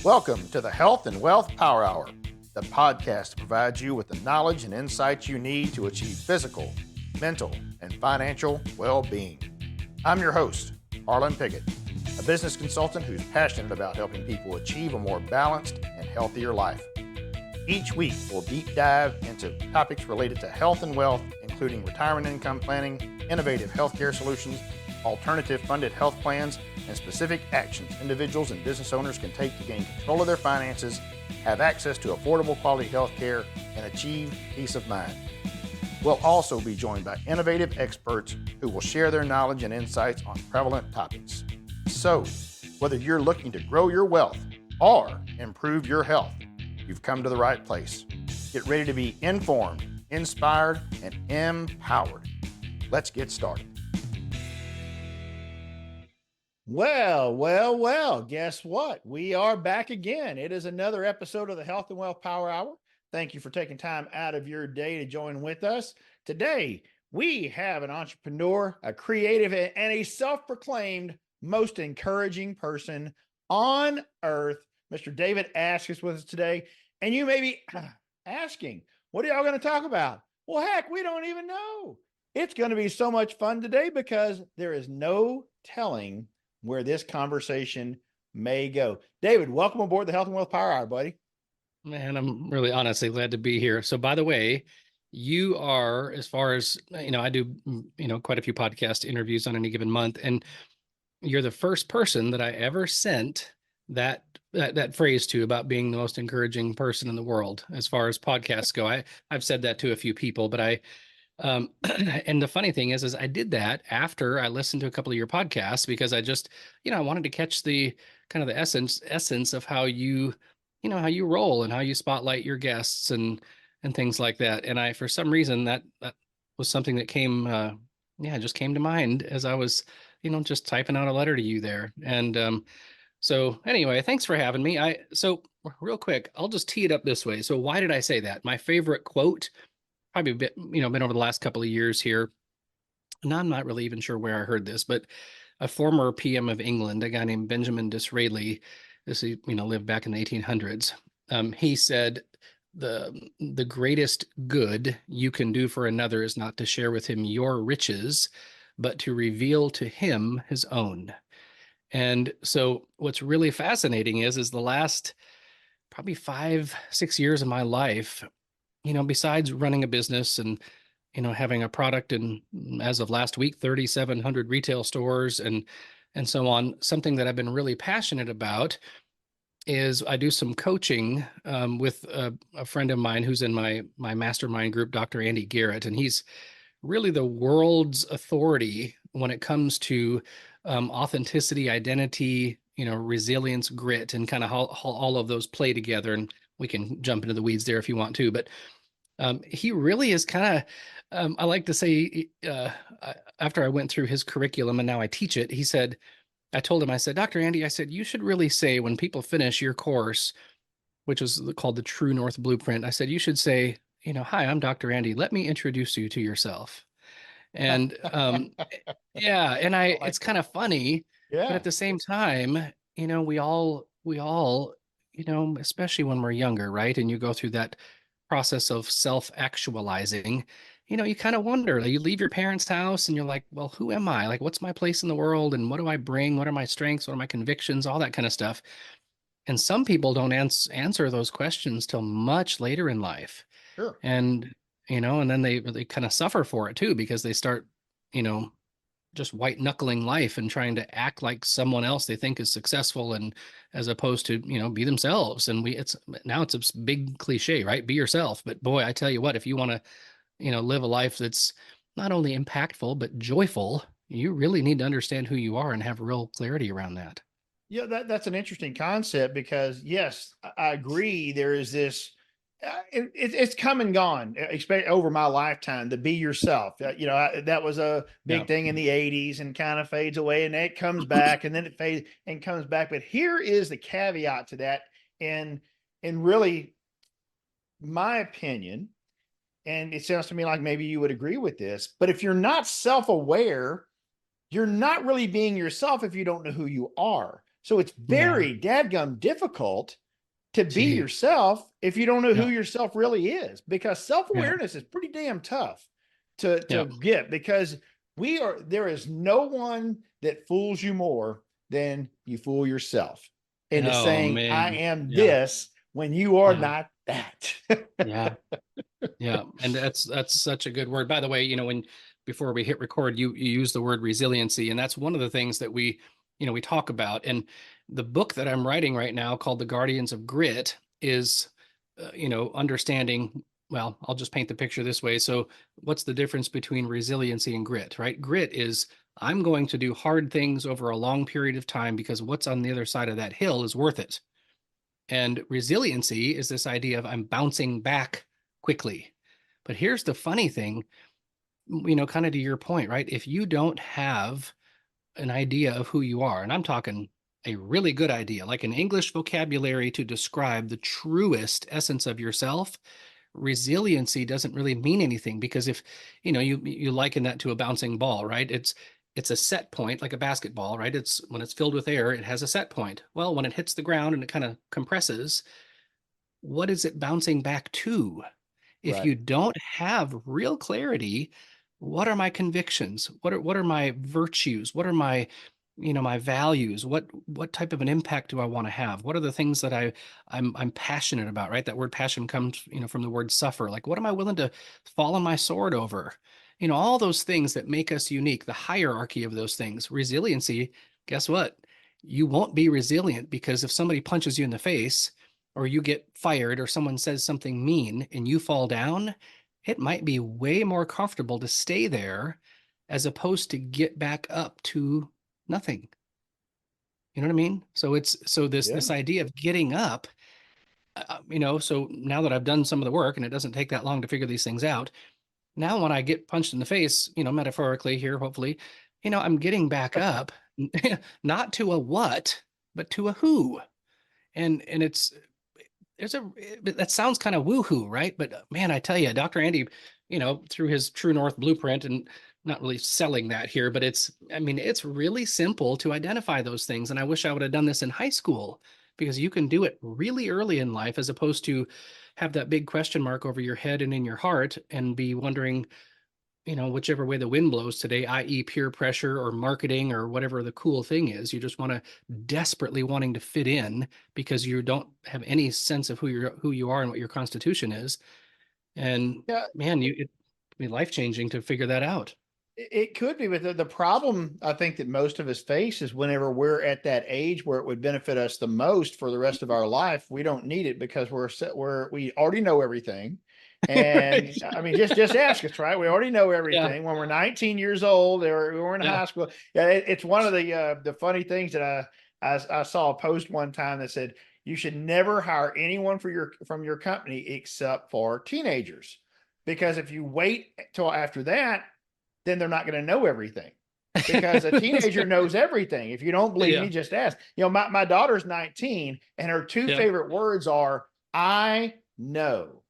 Welcome to the Health and Wealth Power Hour, the podcast that provides you with the knowledge and insights you need to achieve physical, mental, and financial well-being. I'm your host, Harlon Pickett, a business consultant who's passionate about helping people achieve a more balanced and healthier life. Each week, we'll deep dive into topics related to health and wealth, including retirement income planning, innovative healthcare solutions, alternative funded health plans, and specific actions individuals and business owners can take to gain control of their finances, have access to affordable quality health care, and achieve peace of mind. We'll also be joined by innovative experts who will share their knowledge and insights on prevalent topics. So, whether you're looking to grow your wealth or improve your health, you've come to the right place. Get ready to be informed, inspired, and empowered. Let's get started. Well, guess what? We are back again. It is another episode of the Health and Wealth Power Hour. Thank you for taking time out of your day to join with us. Today, we have an entrepreneur, a creative, and a self-proclaimed most encouraging person on earth. Mr. David Ask is with us today. And you may be asking, what are y'all going to talk about? Well, heck, we don't even know. It's going to be so much fun today because there is no telling where this conversation may go. David, welcome aboard the Health and Wealth Power Hour, buddy. Man, I'm really honestly glad to be here. So by the way, you are, as far as, I do, quite a few podcast interviews on any given month, and you're the first person that I ever sent that phrase to about being the most encouraging person in the world as far as podcasts go. I've said that to a few people, but and the funny thing is I did that after I listened to a couple of your podcasts because I just, I wanted to catch the kind of the essence of how you roll and how you spotlight your guests and things like that. And for some reason, that was something that just came to mind as I was, just typing out a letter to you there. And so anyway, thanks for having me. So real quick, I'll just tee it up this way. So why did I say that? My favorite quote, probably been over the last couple of years here. And I'm not really even sure where I heard this, but a former PM of England, a guy named Benjamin Disraeli, lived back in the 1800s. He said, the greatest good you can do for another is not to share with him your riches, but to reveal to him his own. And so what's really fascinating is the last probably 5-6 years of my life, besides running a business and, having a product and as of last week, 3,700 retail stores and so on, something that I've been really passionate about is I do some coaching with a friend of mine who's in my mastermind group, Dr. Andy Garrett, and he's really the world's authority when it comes to authenticity, identity, resilience, grit, and kind of how all of those play together. And we can jump into the weeds there if you want to, but he really is kind of, I like to say, after I went through his curriculum and now I teach it, I told him, I said, Dr. Andy, I said, you should really say when people finish your course, which is called the True North Blueprint, I said, you should say, hi, I'm Dr. Andy. Let me introduce you to yourself. And yeah, and it's kind of funny, but at the same time, we all, especially when we're younger, right? And you go through that process of self-actualizing, you kind of wonder, you leave your parents' house and you're like, well, who am I? Like, what's my place in the world? And what do I bring? What are my strengths? What are my convictions? All that kind of stuff. And some people don't answer those questions till much later in life. Sure. And, and then they kind of suffer for it too, because they start, just white knuckling life and trying to act like someone else they think is successful, and as opposed to, be themselves. And it's a big cliche, right? Be yourself. But boy, I tell you what, if you want to, live a life that's not only impactful, but joyful, you really need to understand who you are and have real clarity around that. Yeah, that's an interesting concept because, yes, I agree. There is this, it's come and gone, especially over my lifetime, to be yourself. That was a big thing in the 80s and kind of fades away, and it comes back and then it fades and comes back. But here is the caveat to that. And really, my opinion, and it sounds to me like maybe you would agree with this, but if you're not self-aware, you're not really being yourself if you don't know who you are. So it's Yeah. very dadgum difficult to be Gee. yourself if you don't know who Yeah. yourself really is, because Yeah. self-awareness is pretty damn tough Yeah. to get, because there is no one that fools you more than you fool yourself into Oh saying, I man. am Yeah. this when you are Yeah. not that. Yeah. Yeah. And that's such a good word. By the way, when before we hit record, you use the word resiliency, and that's one of the things that we talk about. And the book that I'm writing right now, called The Guardians of Grit, is understanding, well, I'll just paint the picture this way. So what's the difference between resiliency and grit, right? Grit is, I'm going to do hard things over a long period of time because what's on the other side of that hill is worth it. And resiliency is this idea of, I'm bouncing back quickly. But here's the funny thing, kind of to your point, right? If you don't have an idea of who you are, and I'm talking a really good idea, like an English vocabulary to describe the truest essence of yourself, resiliency doesn't really mean anything. Because if you liken that to a bouncing ball, right? It's a set point, like a basketball, right? It's when it's filled with air, it has a set point. Well, when it hits the ground and it kind of compresses, what is it bouncing back to? If Right. you don't have real clarity, what are my convictions? What are my virtues? What are my values? What type of an impact do I want to have? What are the things that I'm passionate about, right? That word passion comes, from the word suffer. Like, what am I willing to fall on my sword over? All those things that make us unique, the hierarchy of those things. Resiliency, guess what? You won't be resilient because if somebody punches you in the face, or you get fired, or someone says something mean and you fall down, it might be way more comfortable to stay there as opposed to get back up to nothing. You know what I mean? So this Yeah. this idea of getting up, so now that I've done some of the work, and it doesn't take that long to figure these things out, now when I get punched in the face, metaphorically here, hopefully, I'm getting back up, not to a what, but to a who. And that sounds kind of woohoo, right? But man, I tell you, Dr. Andy, through his True North blueprint, and not really selling that here, but it's really simple to identify those things. And I wish I would have done this in high school, because you can do it really early in life, as opposed to have that big question mark over your head and in your heart and be wondering, whichever way the wind blows today, i.e., peer pressure or marketing or whatever the cool thing is. You just want to desperately wanting to fit in because you don't have any sense of who you are and what your constitution is. And Yeah. man, it'd be life changing to figure that out. It could be, but the problem I think that most of us face is whenever we're at that age where it would benefit us the most for the rest of our life, we don't need it because we already know everything. Right. And I mean, just ask us, right? We already know Yeah. everything. When we're 19 years old, or we were in Yeah. high school. Yeah, it's one of the funny things that I saw a post one time that said you should never hire anyone from your company except for teenagers, because if you wait till after that, then they're not going to know everything, because a teenager knows everything. If you don't believe me, Yeah. just ask. My daughter's 19 and her two Yeah. favorite words are, I know.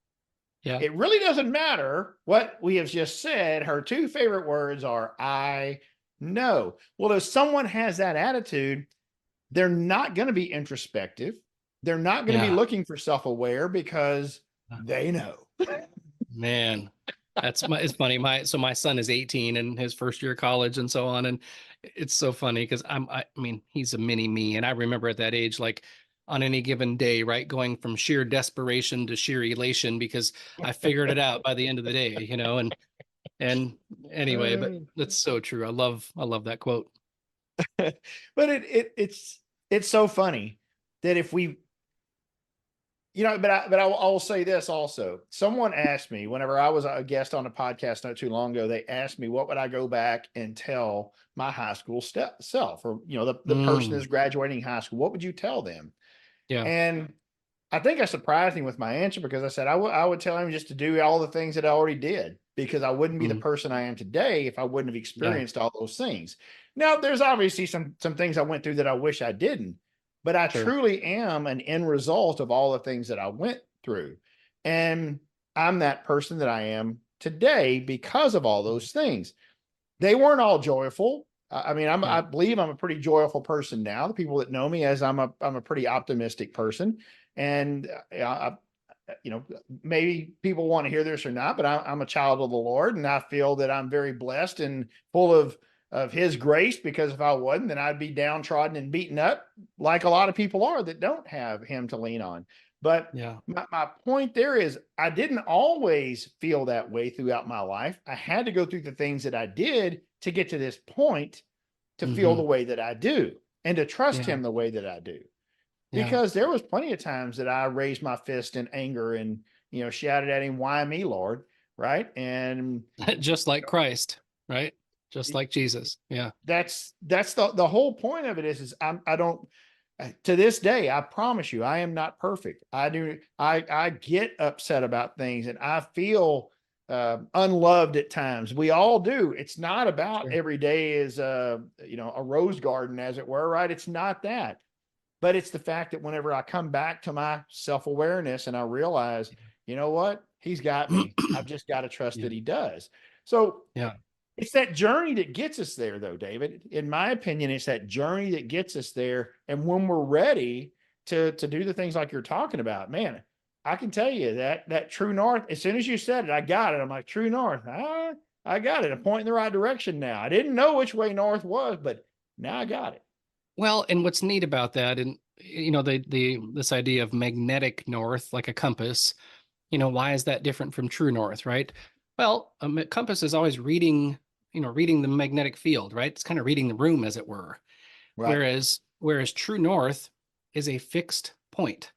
Yeah. It really doesn't matter what we have just said. Her two favorite words are, I know. Well, if someone has that attitude, they're not going to be introspective. They're not going to be Yeah. looking for self-aware because they know. Man, it's funny. My son is 18 and his first year of college and so on. And it's so funny because I mean, he's a mini me. And I remember at that age, like on any given day, right, going from sheer desperation to sheer elation because I figured it out by the end of the day, and anyway, but that's so true. I love that quote. But it's so funny that if we, I will say this also. Someone asked me whenever I was a guest on a podcast not too long ago, they asked me what would I go back and tell my high school self, or the person that's Mm, graduating high school. What would you tell them? yeah. And I think I surprised him with my answer, because I said I would tell him just to do all the things that I already did, because I wouldn't be the Mm, person I am today if I wouldn't have yeah. experienced all those things. Now, there's obviously some things I went through that I wish I didn't, but I Sure. truly am an end result of all the things that I went through. And I'm that person that I am today because of all those things. They weren't all joyful. I mean, I Yeah. believe I'm a pretty joyful person now. The people that know me as I'm a pretty optimistic person, and you know, maybe people want to hear this or not, but I'm a child of the Lord, and I feel that I'm very blessed and full of His grace. Because if I wasn't, then I'd be downtrodden and beaten up, like a lot of people are that don't have Him to lean on. But Yeah. my point there is, I didn't always feel that way throughout my life. I had to go through the things that I did to get to this point to feel the Hmm. way that I do and to trust Yeah. Him the way that I do. Yeah. Because there was plenty of times that I raised my fist in anger and, shouted at Him, "Why me, Lord?" Right? And Just like Christ, right? Just like Jesus. Yeah. that's the whole point of it is I don't, to this day, I promise you, I am not perfect. I get upset about things, and I feel unloved at times. We all do. It's not about Sure. every day is a rose garden, as it were, right? It's not that. But it's the fact that whenever I come back to my self-awareness and I realize, you know what? He's got me. I've just got to trust Yeah. that He does. So Yeah. it's that journey that gets us there, though, David. In my opinion, it's that journey that gets us there. And when we're ready to do the things like you're talking about, man, I can tell you that true north. As soon as you said it, I got it. I'm like, true north. I got it. I'm pointing the right direction now. I didn't know which way north was, but now I got it. Well, and what's neat about that, and the this idea of magnetic north, like a compass, why is that different from true north, right? Well, a compass is always reading the magnetic field, right? It's kind of reading the room, as it were. Right. Whereas true north is a fixed point.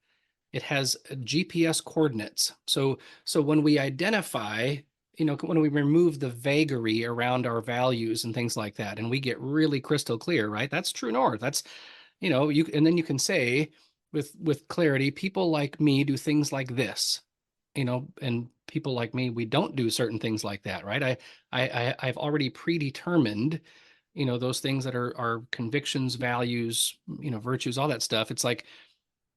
It has GPS coordinates. So when we identify, when we remove the vagary around our values and things like that, and we get really crystal clear, right? That's true north. That's, and then you can say with clarity, people like me do things like this, and people like me, we don't do certain things like that, right? I've already predetermined, those things that are convictions, values, virtues, all that stuff. It's like,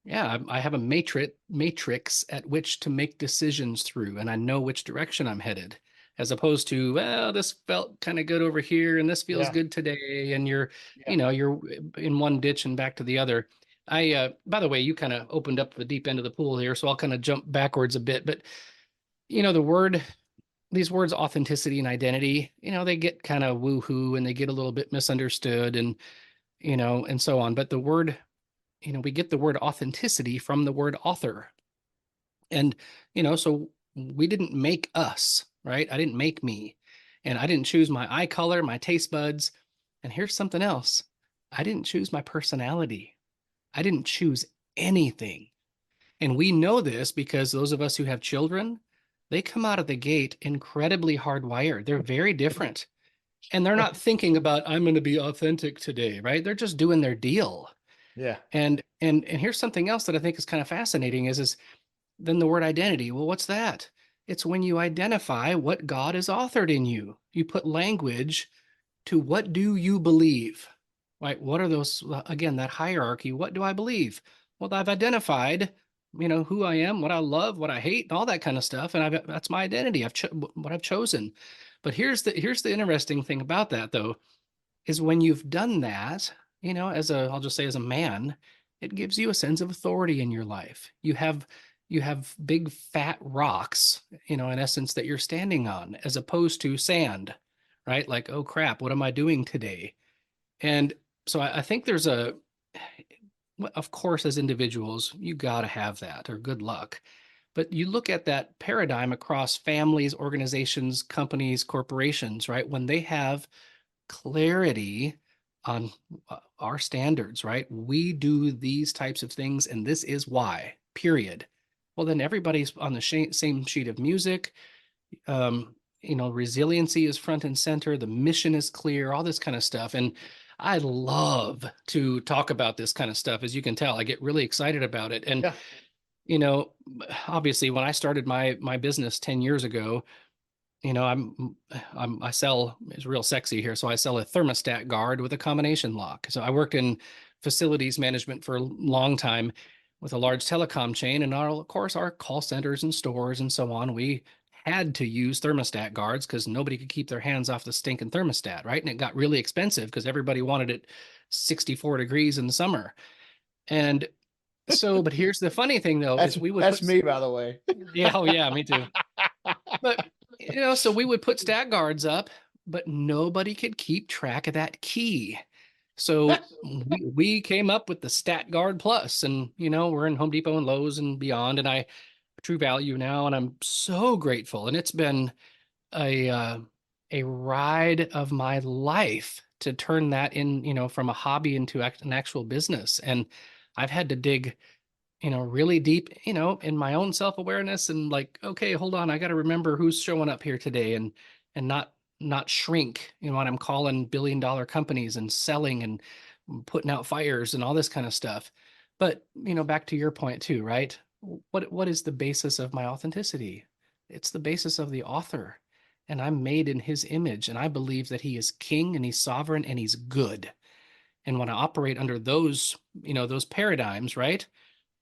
yeah, I have a matrix at which to make decisions through, and I know which direction I'm headed, as opposed to, well, this felt kind of good over here, and this feels Yeah. good today, and you're, Yeah. you're in one ditch and back to the other. By the way, you kind of opened up the deep end of the pool here, so I'll kind of jump backwards a bit. But these words, authenticity and identity, they get kind of woo-hoo, and they get a little bit misunderstood, and and so on. But the word we get the word authenticity from the word author. And, so we didn't make us, right? I didn't make me. And I didn't choose my eye color, my taste buds. And here's something else: I didn't choose my personality. I didn't choose anything. And we know this because those of us who have children, they come out of the gate incredibly hardwired. They're very different. And they're not thinking about, I'm going to be authentic today, right? They're just doing their deal. Yeah. And here's something else that I think is kind of fascinating is then the word identity. Well, what's that? It's when you identify what God has authored in you. You put language to what do you believe? Right? What are those, again, that hierarchy? What do I believe? Well, I've identified, who I am, what I love, what I hate, and all that kind of stuff. And that's my identity. What I've chosen. But here's the interesting thing about that, though, is when you've done that, I'll just say as a man, it gives you a sense of authority in your life. You have big fat rocks, in essence, that you're standing on, as opposed to sand, right? Like, oh crap, what am I doing today? And so I think of course, as individuals, you got to have that, or good luck. But you look at that paradigm across families, organizations, companies, corporations, right? When they have clarity on our standards, right? We do these types of things, and this is why, period. Well, then everybody's on the same sheet of music. Resiliency is front and center. The mission is clear, all this kind of stuff. And I love to talk about this kind of stuff. As you can tell, I get really excited about it. And, Yeah. you know, obviously, when I started my business 10 years ago, I sell, it's real sexy here. So I sell a thermostat guard with a combination lock. So I worked in facilities management for a long time with a large telecom chain, and of course our call centers and stores and so on. We had to use thermostat guards because nobody could keep their hands off the stinking thermostat, right? And it got really expensive because everybody wanted it 64 degrees in the summer. And so, but here's the funny thing though, is we would That's put, me, by the way. yeah, oh yeah, me too. But, so we would put stat guards up, but nobody could keep track of that key. So we came up with the Stat Guard Plus, and we're in Home Depot and Lowe's and beyond, and I True Value now, and I'm so grateful. And it's been a uh, a ride of my life to turn that in, from a hobby into an actual business. And I've had to dig, really deep, in my own self-awareness and like, okay, hold on, I got to remember who's showing up here today, and not shrink, what I'm calling billion-dollar companies and selling and putting out fires and all this kind of stuff. But, back to your point too, right? What is the basis of my authenticity? It's the basis of the author. And I'm made in his image, and I believe that he is king and he's sovereign and he's good. And when I operate under those, those paradigms, right?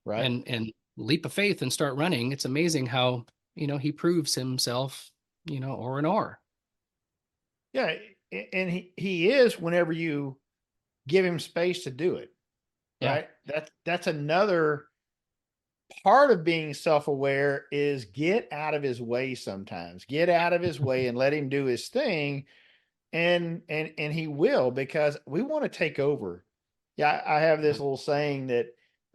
Right. And leap of faith and start running, it's amazing how, he proves himself, or and or. Yeah. And he is whenever you give him space to do it. Yeah. Right. That's another part of being self-aware, is get out of his way sometimes. Get out of his way and let him do his thing. And he will, because we want to take over. Yeah, I have this little saying that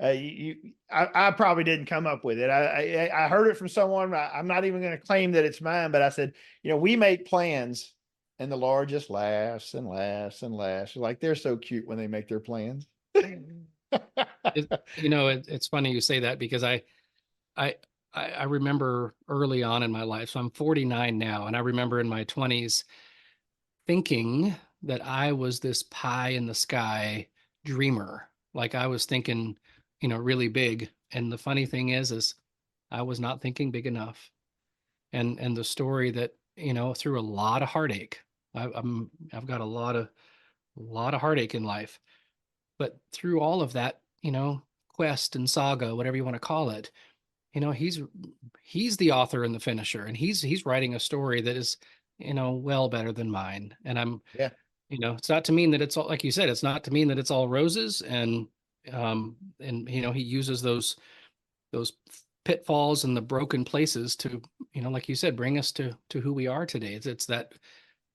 I probably didn't come up with it. I heard it from someone. I'm not even going to claim that it's mine, but I said, we make plans, and the Lord just laughs and laughs and laughs. Like, they're so cute when they make their plans. It's funny you say that, because I I remember early on in my life. So I'm 49 now, and I remember in my 20s thinking that I was this pie in the sky dreamer. Like I was thinking, really big. And the funny thing is I was not thinking big enough. And the story that, through a lot of heartache, I've got a lot of heartache in life, but through all of that, quest and saga, whatever you want to call it, he's the author and the finisher, and he's writing a story that is, well better than mine. And I'm, Yeah. it's not to mean that it's all, like you said, it's not to mean that it's all roses. And he uses those pitfalls and the broken places to, like you said, bring us to who we are today. It's that,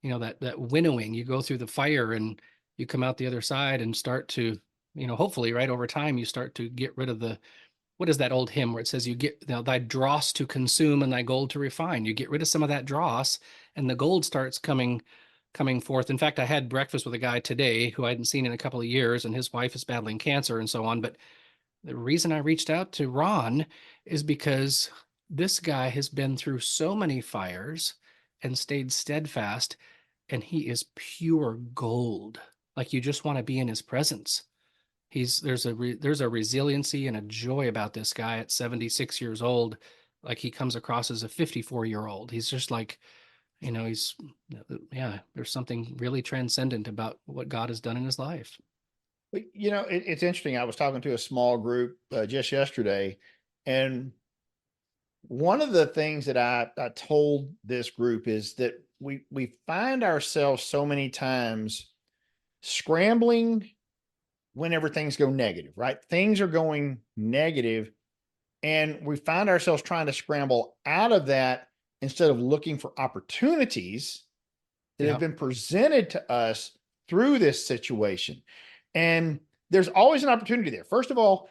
that winnowing. You go through the fire and you come out the other side and start to, hopefully, right, over time, you start to get rid of the, what is that old hymn where it says, you get, thy dross to consume and thy gold to refine. You get rid of some of that dross, and the gold starts coming forth. In fact, I had breakfast with a guy today who I hadn't seen in a couple of years, and his wife is battling cancer and so on. But the reason I reached out to Ron is because this guy has been through so many fires and stayed steadfast, and he is pure gold. Like, you just want to be in his presence. There's a resiliency and a joy about this guy at 76 years old. Like, he comes across as a 54-year-old. He's just like, yeah, there's something really transcendent about what God has done in his life. But, it's interesting. I was talking to a small group just yesterday, and one of the things that I told this group is that we find ourselves so many times scrambling whenever things go negative, right? Things are going negative, and we find ourselves trying to scramble out of that instead of looking for opportunities that have been presented to us through this situation. And there's always an opportunity there. First of all,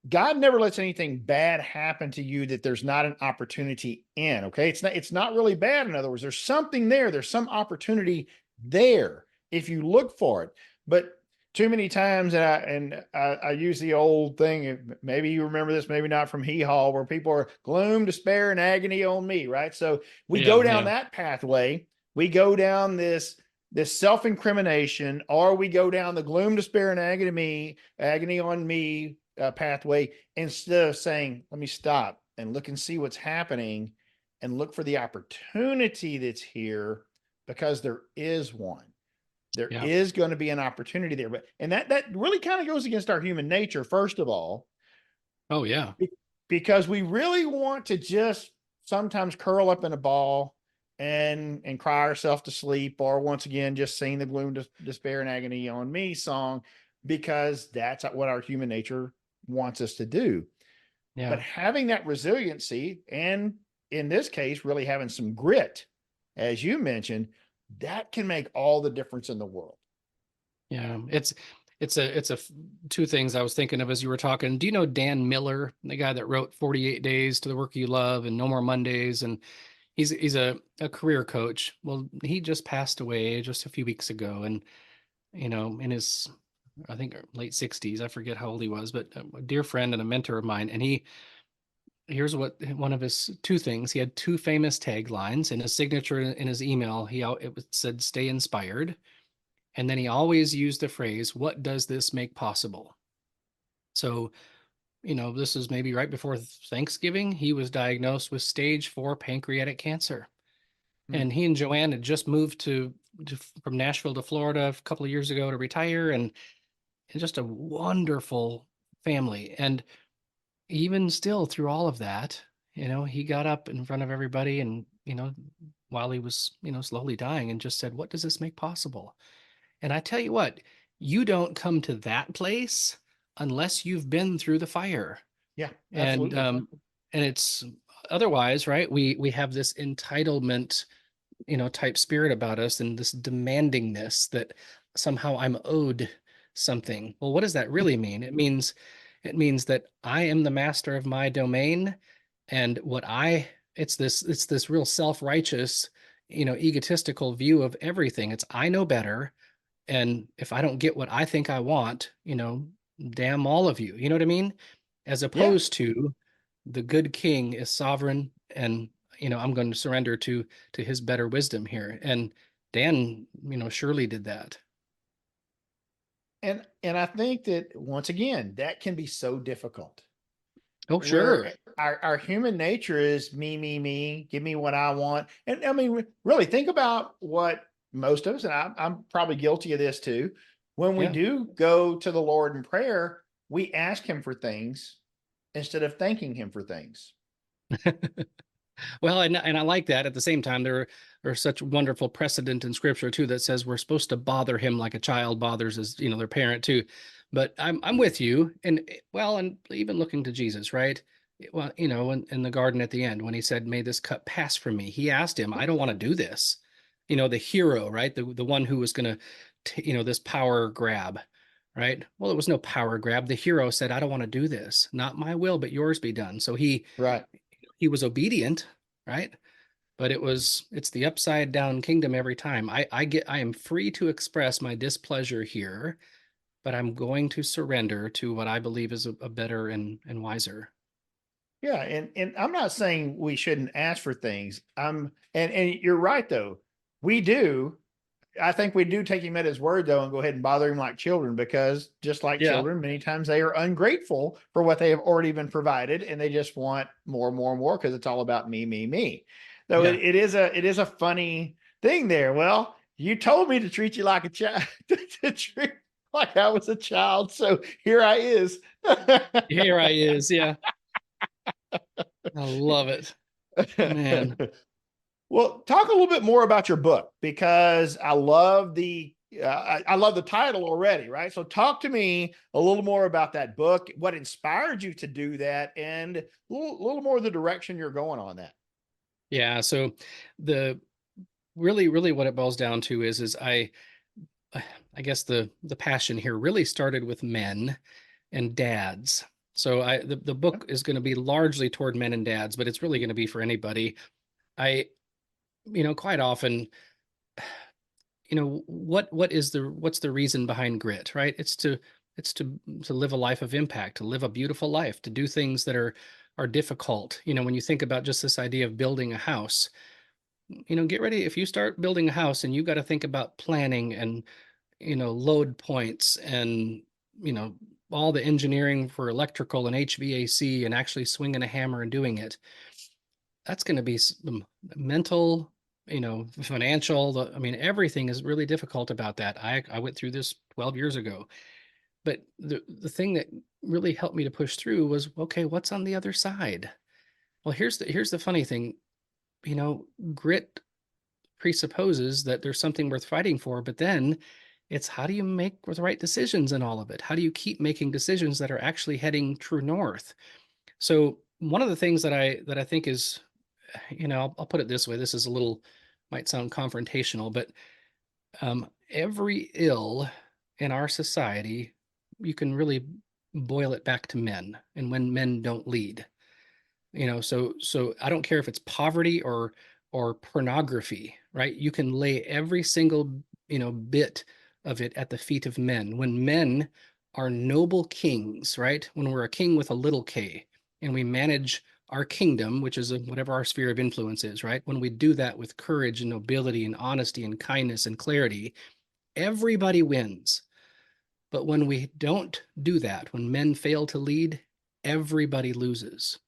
God never lets anything bad happen to you that there's not an opportunity in. Okay. It's not really bad. In other words, there's something there. There's some opportunity there if you look for it. But too many times, I use the old thing, maybe you remember this, maybe not, from Hee Haw, where people are gloom, despair, and agony on me, right? So we go down that pathway. We go down this self-incrimination, or we go down the gloom, despair, and agony on me pathway, instead of saying, let me stop and look and see what's happening and look for the opportunity that's here, because there is one. There is going to be an opportunity there. And that really kind of goes against our human nature, first of all. Oh, yeah. Because we really want to just sometimes curl up in a ball and cry ourselves to sleep, or once again just sing the gloom, despair, and agony on me song, because that's what our human nature wants us to do. But Yeah. having that resiliency, and in this case really having some grit, as you mentioned, that can make all the difference in the world. Yeah. It's two things I was thinking of as you were talking. Do you know Dan Miller, the guy that wrote 48 Days to the Work You Love and No More Mondays? And he's a career coach. Well, he just passed away just a few weeks ago, and in his, I think, late 60s. I forget how old he was, but a dear friend and a mentor of mine. And here's what one of his two things. He had two famous taglines in his signature in his email. It said "Stay inspired," and then he always used the phrase, "What does this make possible?" So, this is maybe right before Thanksgiving. He was diagnosed with stage 4 pancreatic cancer. Hmm. And he and Joanne had just moved from Nashville to Florida a couple of years ago to retire, and just a wonderful family. And even still, through all of that, he got up in front of everybody, and while he was slowly dying, and just said, "What does this make possible?" And I tell you what, you don't come to that place unless you've been through the fire. Yeah, And absolutely. and it's otherwise, right? We have this entitlement, type spirit about us, and this demandingness that somehow I'm owed something. Well, what does that really mean? It means that I am the master of my domain, and it's this real self-righteous, egotistical view of everything. It's I know better, and if I don't get what I think I want, damn all of you. You know what I mean? As Yeah. opposed to the good king is sovereign, and I'm going to surrender to his better wisdom here. And Dan, surely did that. And I think that once again, that can be so difficult, Oh, where sure. our human nature is me, give me what I want. And I mean, really think about what most of us, and I'm probably guilty of this too. When we Yeah. do go to the Lord in prayer, we ask him for things instead of thanking him for things. Well, and I like that. At the same time, there are such wonderful precedent in scripture too that says we're supposed to bother him like a child bothers his, their parent too. But I'm with you. And well, and even looking to Jesus, right? Well, in the garden at the end, when he said, "May this cup pass from me," he asked him, "I don't want to do this." The hero, right? The one who was going to, this power grab, right? Well, it was no power grab. The hero said, "I don't want to do this. Not my will, but yours be done." So Right. he was obedient, right? But it's the upside down kingdom every time. I am free to express my displeasure here, but I'm going to surrender to what I believe is a better and wiser. Yeah, and I'm not saying we shouldn't ask for things. And you're right though. We do. I think we do take him at his word though, and go ahead and bother him like children, because just like Yeah. children, many times they are ungrateful for what they have already been provided, and they just want more and more and more, because it's all about me. So Yeah. it is a funny thing there. Well, you told me to treat you like a child, to treat like I was a child, so here I is. Here I is. Yeah. I love it. Man. Well, talk a little bit more about your book, because I love I love the title already, right? So talk to me a little more about that book, what inspired you to do that, and little more of the direction you're going on that. Yeah. So the really what it boils down to is I guess the passion here really started with men and dads. So the book is going to be largely toward men and dads, but it's really going to be for anybody. I, quite often, what's the reason behind grit, right? It's to live a life of impact, to live a beautiful life, to do things that are difficult. When you think about just this idea of building a house, get ready. If you start building a house and you got to think about planning and load points and you know all the engineering for electrical and HVAC and actually swinging a hammer and doing it, that's going to be some mental, financial. I mean, everything is really difficult about that. I went through this 12 years ago, but the thing that really helped me to push through was, okay, what's on the other side? Well, here's the funny thing, you know, grit presupposes that there's something worth fighting for, but then it's how do you make the right decisions in all of it? How do you keep making decisions that are actually heading true north? So one of the things that I think is, I'll put it this way. This is a little might sound confrontational, but every ill in our society, you can really boil it back to men and when men don't lead. So I don't care if it's poverty or pornography, right? You can lay every single bit of it at the feet of men. When men are noble kings, right? When we're a king with a little k, and we manage our kingdom, which is whatever our sphere of influence is, right? When we do that with courage and nobility and honesty and kindness and clarity, everybody wins. But when we don't do that, when men fail to lead, everybody loses.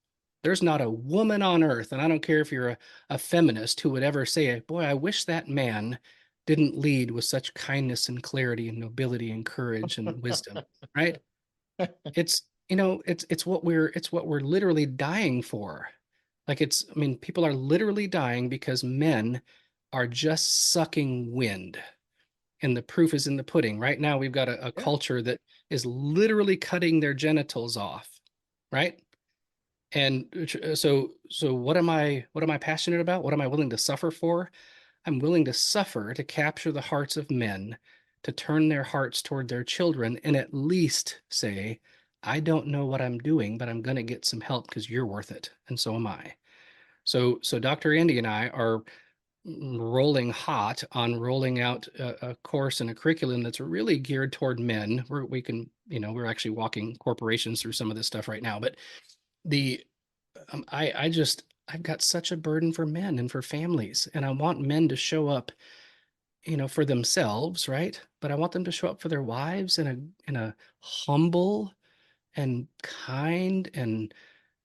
There's not a woman on earth, and I don't care if you're a feminist, who would ever say, boy, I wish that man didn't lead with such kindness and clarity and nobility and courage and wisdom, right? It's, it's what we're literally dying for. Like I mean, people are literally dying because men are just sucking wind. And the proof is in the pudding. Right now, we've got a Yeah. culture that is literally cutting their genitals off, right? And so what am I passionate about? What am I willing to suffer for? I'm willing to suffer to capture the hearts of men, to turn their hearts toward their children, and at least say, I don't know what I'm doing, but I'm going to get some help because you're worth it, and so am I. So Dr. Andy and I are rolling hot on rolling out a course and a curriculum that's really geared toward men. We're actually walking corporations through some of this stuff right now, but the I've got such a burden for men and for families, and I want men to show up, for themselves, right? But I want them to show up for their wives in a humble and kind, and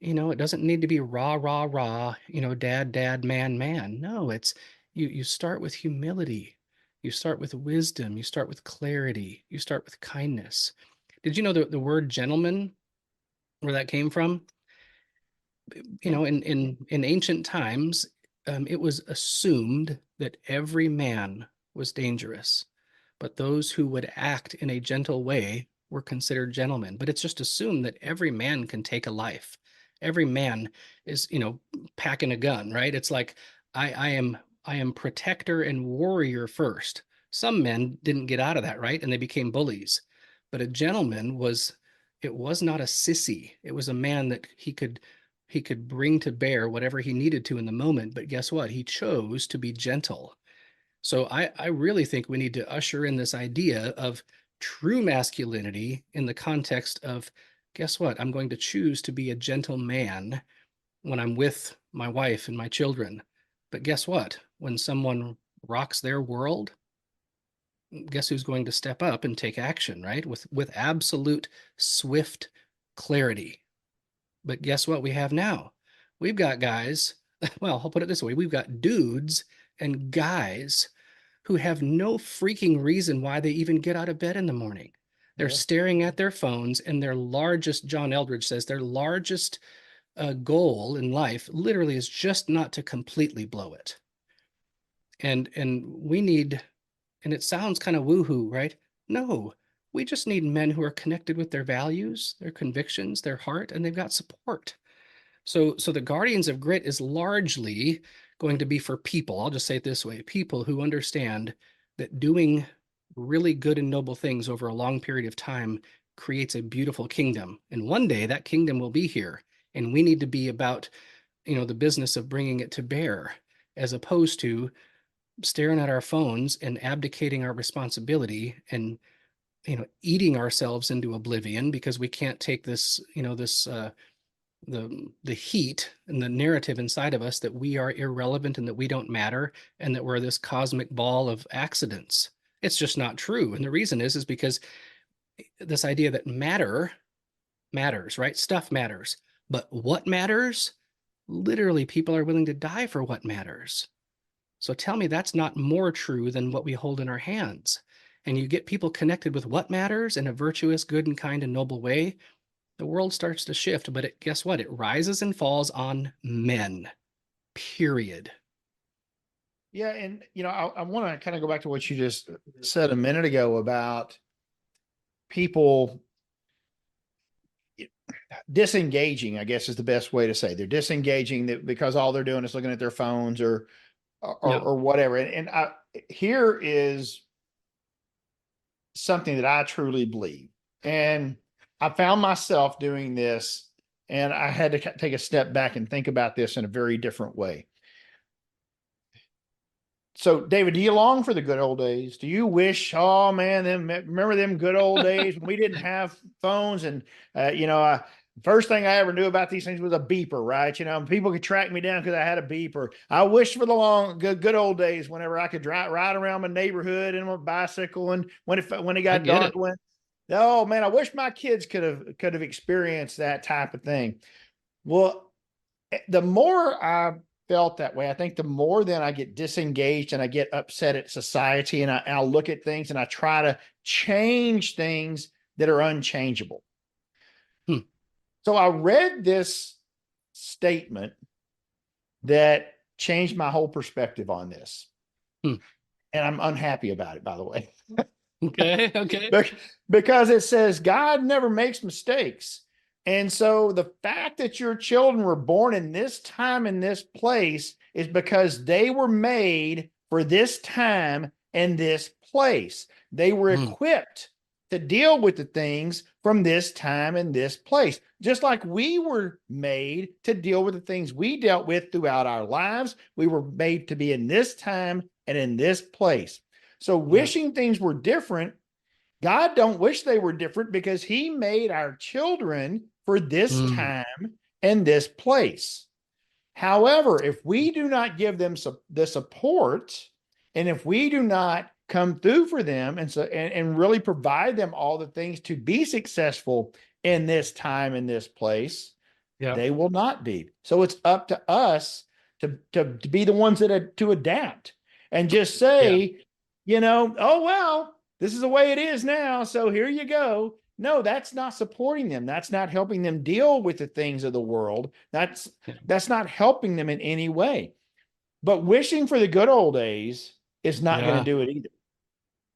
it doesn't need to be rah rah rah, dad dad man man. No, it's you start with humility, you start with wisdom, you start with clarity, you start with kindness. Did you know the word gentleman, where that came from? Yeah. In ancient times, it was assumed that every man was dangerous, but those who would act in a gentle way were considered gentlemen. But it's just assumed that every man can take a life. Every man is, packing a gun, right? It's like I am protector and warrior first. Some men didn't get out of that, right? And they became bullies. But a gentleman it was not a sissy. It was a man that he could bring to bear whatever he needed to in the moment. But guess what? He chose to be gentle. So I really think we need to usher in this idea of true masculinity in the context of, guess what? I'm going to choose to be a gentle man when I'm with my wife and my children. But guess what? When someone rocks their world, guess who's going to step up and take action, right? With absolute swift clarity. But guess what we have now? We've got guys, well, I'll put it this way, we've got dudes and guys who have no freaking reason why they even get out of bed in the morning. They're Yeah. staring at their phones, and their largest, John Eldridge says, their largest goal in life literally is just not to completely blow it. And we need, and it sounds kind of woohoo, right? No, we just need men who are connected with their values, their convictions, their heart, and they've got support. So the Guardians of Grit is largely going to be for people. I'll just say it this way: people who understand that doing really good and noble things over a long period of time creates a beautiful kingdom. And one day that kingdom will be here. And we need to be about, the business of bringing it to bear, as opposed to staring at our phones and abdicating our responsibility and, eating ourselves into oblivion because we can't take this, the heat and the narrative inside of us that we are irrelevant and that we don't matter and that we're this cosmic ball of accidents. It's just not true. And the reason is because this idea that matter matters, right? Stuff matters. But what matters? Literally, people are willing to die for what matters. So tell me that's not more true than what we hold in our hands. And you get people connected with what matters in a virtuous, good, and kind and noble way, the world starts to shift. But guess what? It rises and falls on men, period. Yeah, and I want to kind of go back to what you just said a minute ago about people disengaging, I guess is the best way to say. They're disengaging because all they're doing is looking at their phones Yeah. or whatever. Here is something that I truly believe. And I found myself doing this, and I had to take a step back and think about this in a very different way. So, David, do you long for the good old days? Do you wish, oh man, remember them good old days when we didn't have phones and, first thing I ever knew about these things was a beeper, right? People could track me down because I had a beeper. I wish for the good old days whenever I could ride around my neighborhood in my bicycle, and when it I got get dark, it. oh man, I wish my kids could have experienced that type of thing. Well, the more I felt that way, I think the more then I get disengaged and I get upset at society, and I'll look at things and I try to change things that are unchangeable. Hmm. So I read this statement that changed my whole perspective on this. Hmm. And I'm unhappy about it, by the way. Okay. Okay. Because it says God never makes mistakes. And so the fact that your children were born in this time, in this place, is because they were made for this time and this place. They were Hmm. equipped to deal with the things from this time and this place. Just like we were made to deal with the things we dealt with throughout our lives, we were made to be in this time and in this place. So Yeah. wishing things were different, God don't wish they were different, because he made our children for this Hmm. time and this place. However, if we do not give them the support, and if we do not come through for them and really provide them all the things to be successful in this time and this place, Yeah. they will not be. So it's up to us to be the ones to adapt and just Yeah. say, oh well, this is the way it is now, so here you go. No, that's not supporting them. That's not helping them deal with the things of the world. Yeah. That's not helping them in any way. But wishing for the good old days is not going to Yeah. do it either.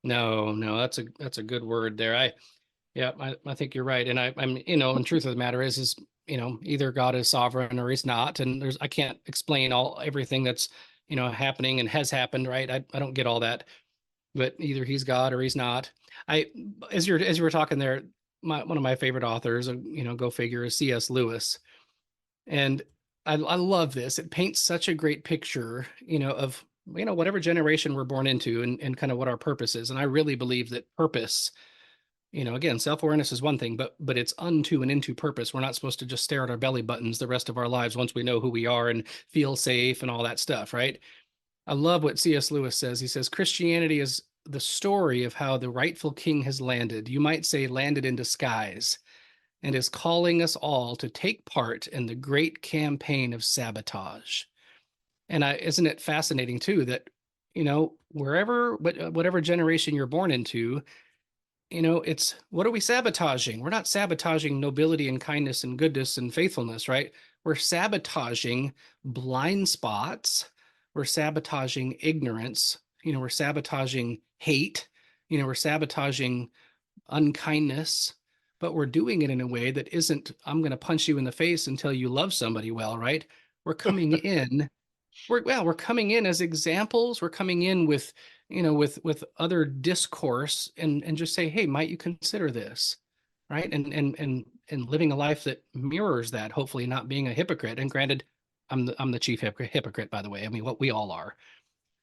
No, no, that's a good word there. Yeah, I think you're right. And I'm, and truth of the matter is, either God is sovereign or he's not. And I can't explain everything that's, happening and has happened, right? I don't get all that, but either he's God or he's not. I, as you were talking there, one of my favorite authors, go figure, is C.S. Lewis. And I love this. It paints such a great picture, of, whatever generation we're born into, and kind of what our purpose is. And I really believe that purpose, again, self-awareness is one thing, but it's unto and into purpose. We're not supposed to just stare at our belly buttons the rest of our lives once we know who we are and feel safe and all that stuff, right? I love what C.S. Lewis says. He says, Christianity is the story of how the rightful king has landed. You might say landed in disguise, and is calling us all to take part in the great campaign of sabotage. And isn't it fascinating too that, whatever generation you're born into, it's, what are we sabotaging? We're not sabotaging nobility and kindness and goodness and faithfulness, right? We're sabotaging blind spots. We're sabotaging ignorance. We're sabotaging hate. We're sabotaging unkindness, but we're doing it in a way that isn't, I'm going to punch you in the face until you love somebody well, right? We're coming in, we're coming in as examples. We're coming in with, with other discourse, and just say, hey, might you consider this, right? And living a life that mirrors that, hopefully not being a hypocrite. And granted, I'm the chief hypocrite, by the way. I mean, what we all are.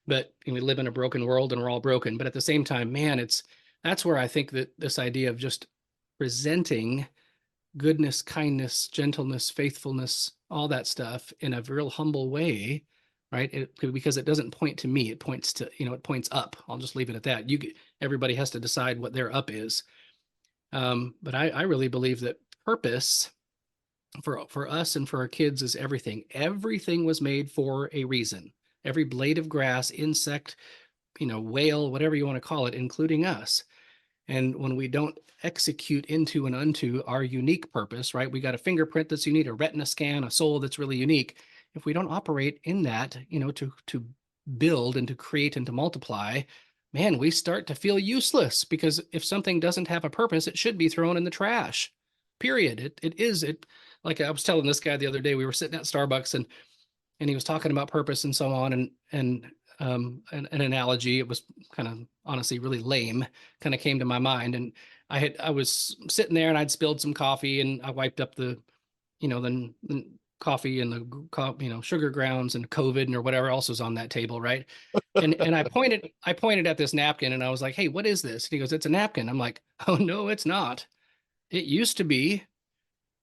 But we live in a broken world and we're all broken. But at the same time, man, that's where I think that this idea of just presenting goodness, kindness, gentleness, faithfulness, all that stuff in a real humble way, right? Because it doesn't point to me, it points to, it points up. I'll just leave it at that. Everybody has to decide what their up is. But I really believe that purpose for us and for our kids is everything. Everything was made for a reason. Every blade of grass, insect, whale, whatever you want to call it, including us. And when we don't execute into and unto our unique purpose, right? We got a fingerprint that's unique, a retina scan, a soul that's really unique. If we don't operate in that, to build and to create and to multiply, man, we start to feel useless, because if something doesn't have a purpose, it should be thrown in the trash. Period. It is it. Like I was telling this guy the other day, we were sitting at Starbucks, and he was talking about purpose and so on, and an analogy. It was kind of honestly really lame, kind of came to my mind. And I was sitting there and I'd spilled some coffee, and I wiped up the coffee and the sugar grounds and COVID or whatever else was on that table, right? And I pointed at this napkin, and I was like, "Hey, what is this?" And he goes, "It's a napkin." I'm like, "Oh no, it's not. It used to be.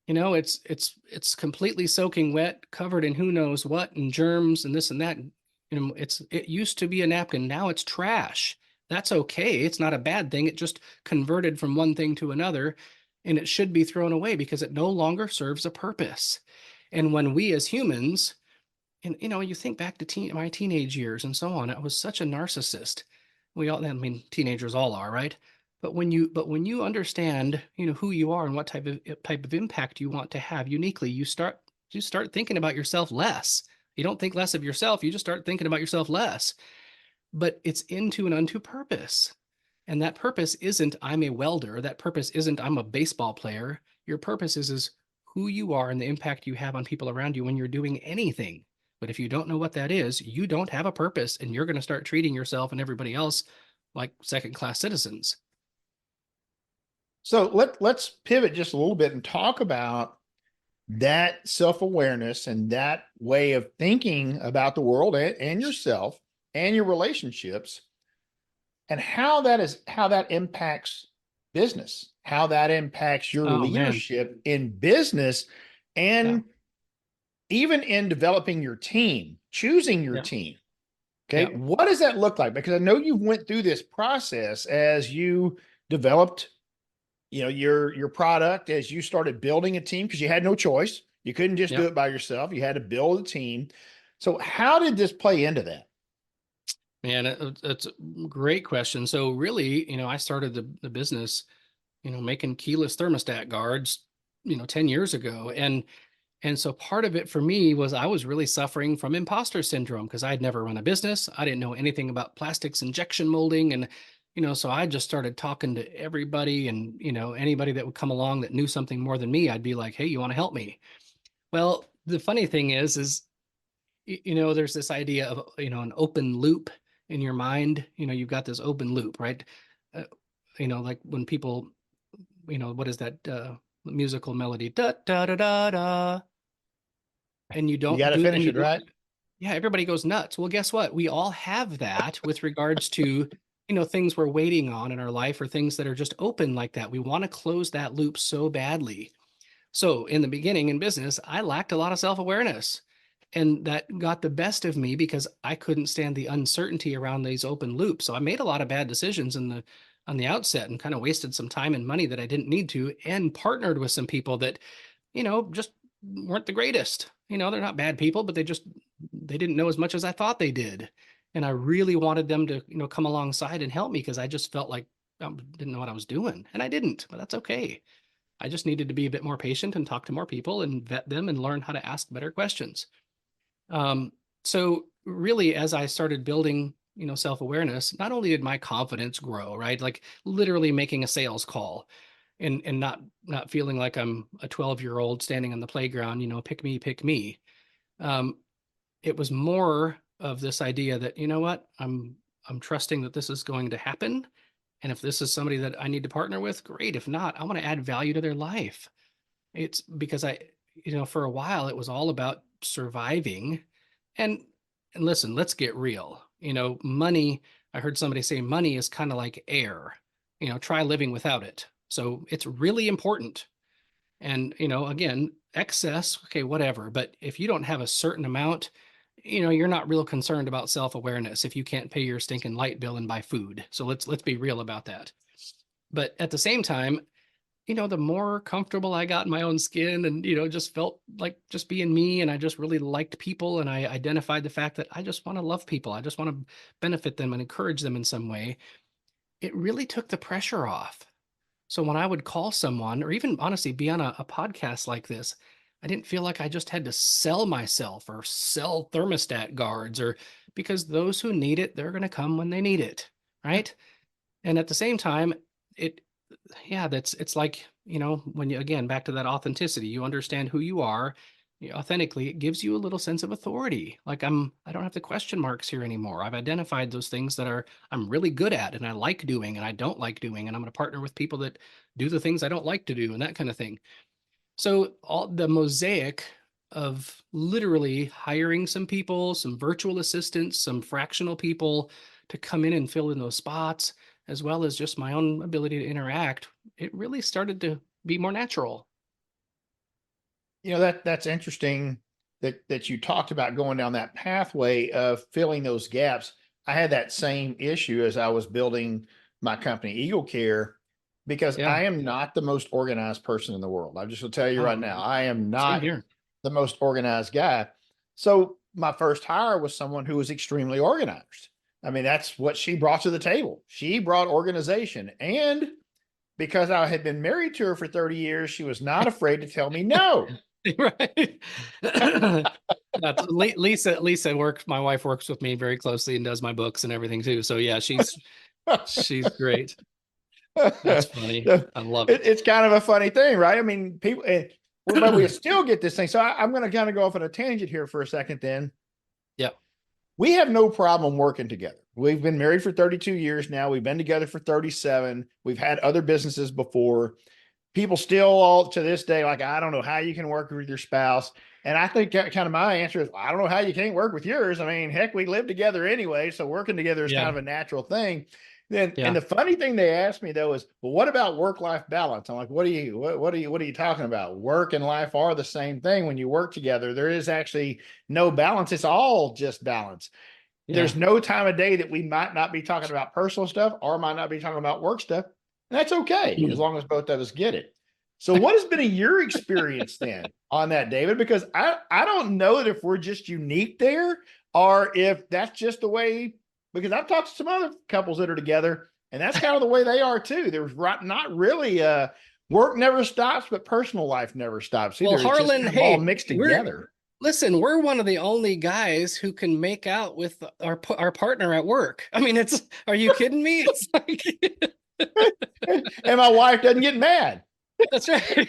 It's completely soaking wet, covered in who knows what and germs and this and that. It used to be a napkin. Now it's trash. That's okay. It's not a bad thing. It just converted from one thing to another, and it should be thrown away because it no longer serves a purpose." And when we as humans, and you think back to my teenage years and so on, I was such a narcissist. I mean, teenagers all are, right? But when you understand, who you are and what type of impact you want to have uniquely, you start thinking about yourself less. You don't think less of yourself, you just start thinking about yourself less. But it's into and unto purpose. And that purpose isn't I'm a welder. That purpose isn't I'm a baseball player. Your purpose is who you are and the impact you have on people around you when you're doing anything. But if you don't know what that is, you don't have a purpose, and you're going to start treating yourself and everybody else like second-class citizens. So let's pivot just a little bit and talk about that self-awareness and that way of thinking about the world and yourself and your relationships, and how that impacts business, how that impacts your Oh man. leadership in business, Yeah. and even in developing your team, choosing your Yeah. team. Yeah. Okay. What does that look like? Because I know you went through this process as you developed, your product, as you started building a team, because you had no choice. You couldn't just do Yeah. it by yourself. You had to build a team. So how did this play into that? Man, it's a great question. So really, I started the business, making keyless thermostat guards, 10 years ago. And so part of it for me was I was really suffering from imposter syndrome, because I had never run a business. I didn't know anything about plastics injection molding. And, so I just started talking to everybody, and, anybody that would come along that knew something more than me, I'd be like, "Hey, you want to help me?" Well, the funny thing is, there's this idea of, an open loop in your mind. You've got this open loop, right? Uh, like when people, what is that musical melody? Da, da, da, da, da. And you You don't got to do, and finish you it, do, right? yeah, everybody goes nuts. Well, guess what? We all have that with regards to, things we're waiting on in our life, or things that are just open like that. We want to close that loop so badly. So in the beginning in business, I lacked a lot of self-awareness. And that got the best of me because I couldn't stand the uncertainty around these open loops. So I made a lot of bad decisions on the outset, and kind of wasted some time and money that I didn't need to, and partnered with some people that, just weren't the greatest. They're not bad people, but they didn't know as much as I thought they did. And I really wanted them to, come alongside and help me, because I just felt like I didn't know what I was doing. And I didn't, but that's okay. I just needed to be a bit more patient and talk to more people and vet them and learn how to ask better questions. So really, as I started building, self-awareness, not only did my confidence grow, right? Like literally making a sales call, and not feeling like I'm a 12-year-old standing on the playground, pick me, pick me. Um, it was more of this idea that, what, I'm trusting that this is going to happen. And if this is somebody that I need to partner with, great. If not, I want to add value to their life. It's because for a while, it was all about surviving. And listen, let's get real. Money, I heard somebody say money is kind of like air. Try living without it. So it's really important. And, again, excess, okay, whatever. But if you don't have a certain amount, you're not real concerned about self-awareness if you can't pay your stinking light bill and buy food. So let's be real about that. But at the same time, the more comfortable I got in my own skin, and, just felt like just being me, and I just really liked people, and I identified the fact that I just want to love people. I just want to benefit them and encourage them in some way. it really took the pressure off. So when I would call someone or even honestly be on a podcast like this, I didn't feel like I just had to sell myself or sell thermostat guards or because those who need it, they're going to come when they need it. Right. And at the same time, it, yeah, it's like, when you, again, back to that authenticity, you understand who you are authentically, it gives you a little sense of authority. Like I don't have the question marks here anymore. I've identified those things that I'm really good at and I like doing and I don't like doing. And I'm going to partner with people that do the things I don't like to do and that kind of thing. So all the mosaic of literally hiring some people, some virtual assistants, some fractional people to come in and fill in those spots, as well as just my own ability to interact, it really started to be more natural. That's interesting that you talked about going down that pathway of filling those gaps. I had that same issue as I was building my company, Eagle Care, because Yeah. I am not the most organized person in the world. I just will tell you right now, I am Same not here. the most organized guy. So my first hire was someone who was extremely organized. I mean, that's what she brought to the table. She brought organization. And because I had been married to her for 30 years, she was not afraid to tell me no. Right. That's Lisa works, my wife works with me very closely and does my books and everything too. So yeah, she's great. That's funny. I love it. It's kind of a funny thing, right? I mean, people, but we still get this thing. So I'm going to kind of go off on a tangent here for a second. Then Yeah. we have no problem working together. We've been married for 32 years now. We've been together for 37. We've had other businesses before. People still all to this day, like, I don't know how you can work with your spouse. And I think kind of my answer is, I don't know how you can't work with yours. I mean, heck, we live together anyway. So working together is kind Yeah. of a natural thing. Then, and Yeah. the funny thing they asked me though is, well, what about work-life balance? I'm like, what are you talking about? Work and life are the same thing. When you work together, there is actually no balance. It's all just balance. Yeah. There's no time of day that we might not be talking about personal stuff or might not be talking about work stuff. And that's okay as long as both of us get it. So what has been your experience then on that, David? Because I don't know that if we're just unique there or if that's just the way, because I've talked to some other couples that are together and that's kind of the way they are too. There's not really work never stops, but personal life never stops Well, either. It's just Harlan, kind of all hey, mixed together. listen, we're one of the only guys who can make out with our partner at work. I mean, are you kidding me? It's like, And my wife doesn't get mad. that's right.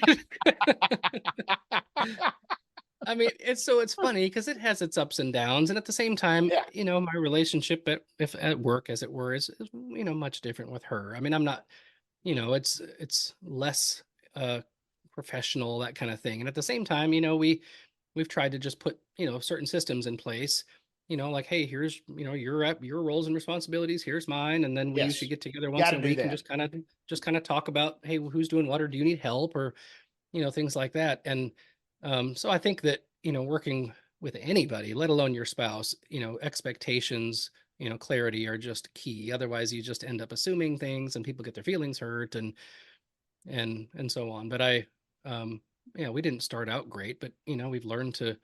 I mean, it's funny because it has its ups and downs, and at the same time, Yeah. my relationship at work, as it were, is much different with her. I mean, I'm not, it's less professional, that kind of thing, and at the same time, we've tried to just put certain systems in place. Like, hey, here's your roles and responsibilities. Here's mine, and then we Yes. usually get together once Got a to do week and that. just kind of talk about, hey, who's doing what, or do you need help, or things like that. And so I think that, working with anybody, let alone your spouse, expectations, clarity are just key. Otherwise, you just end up assuming things and people get their feelings hurt and so on. But we didn't start out great, but, we've learned to,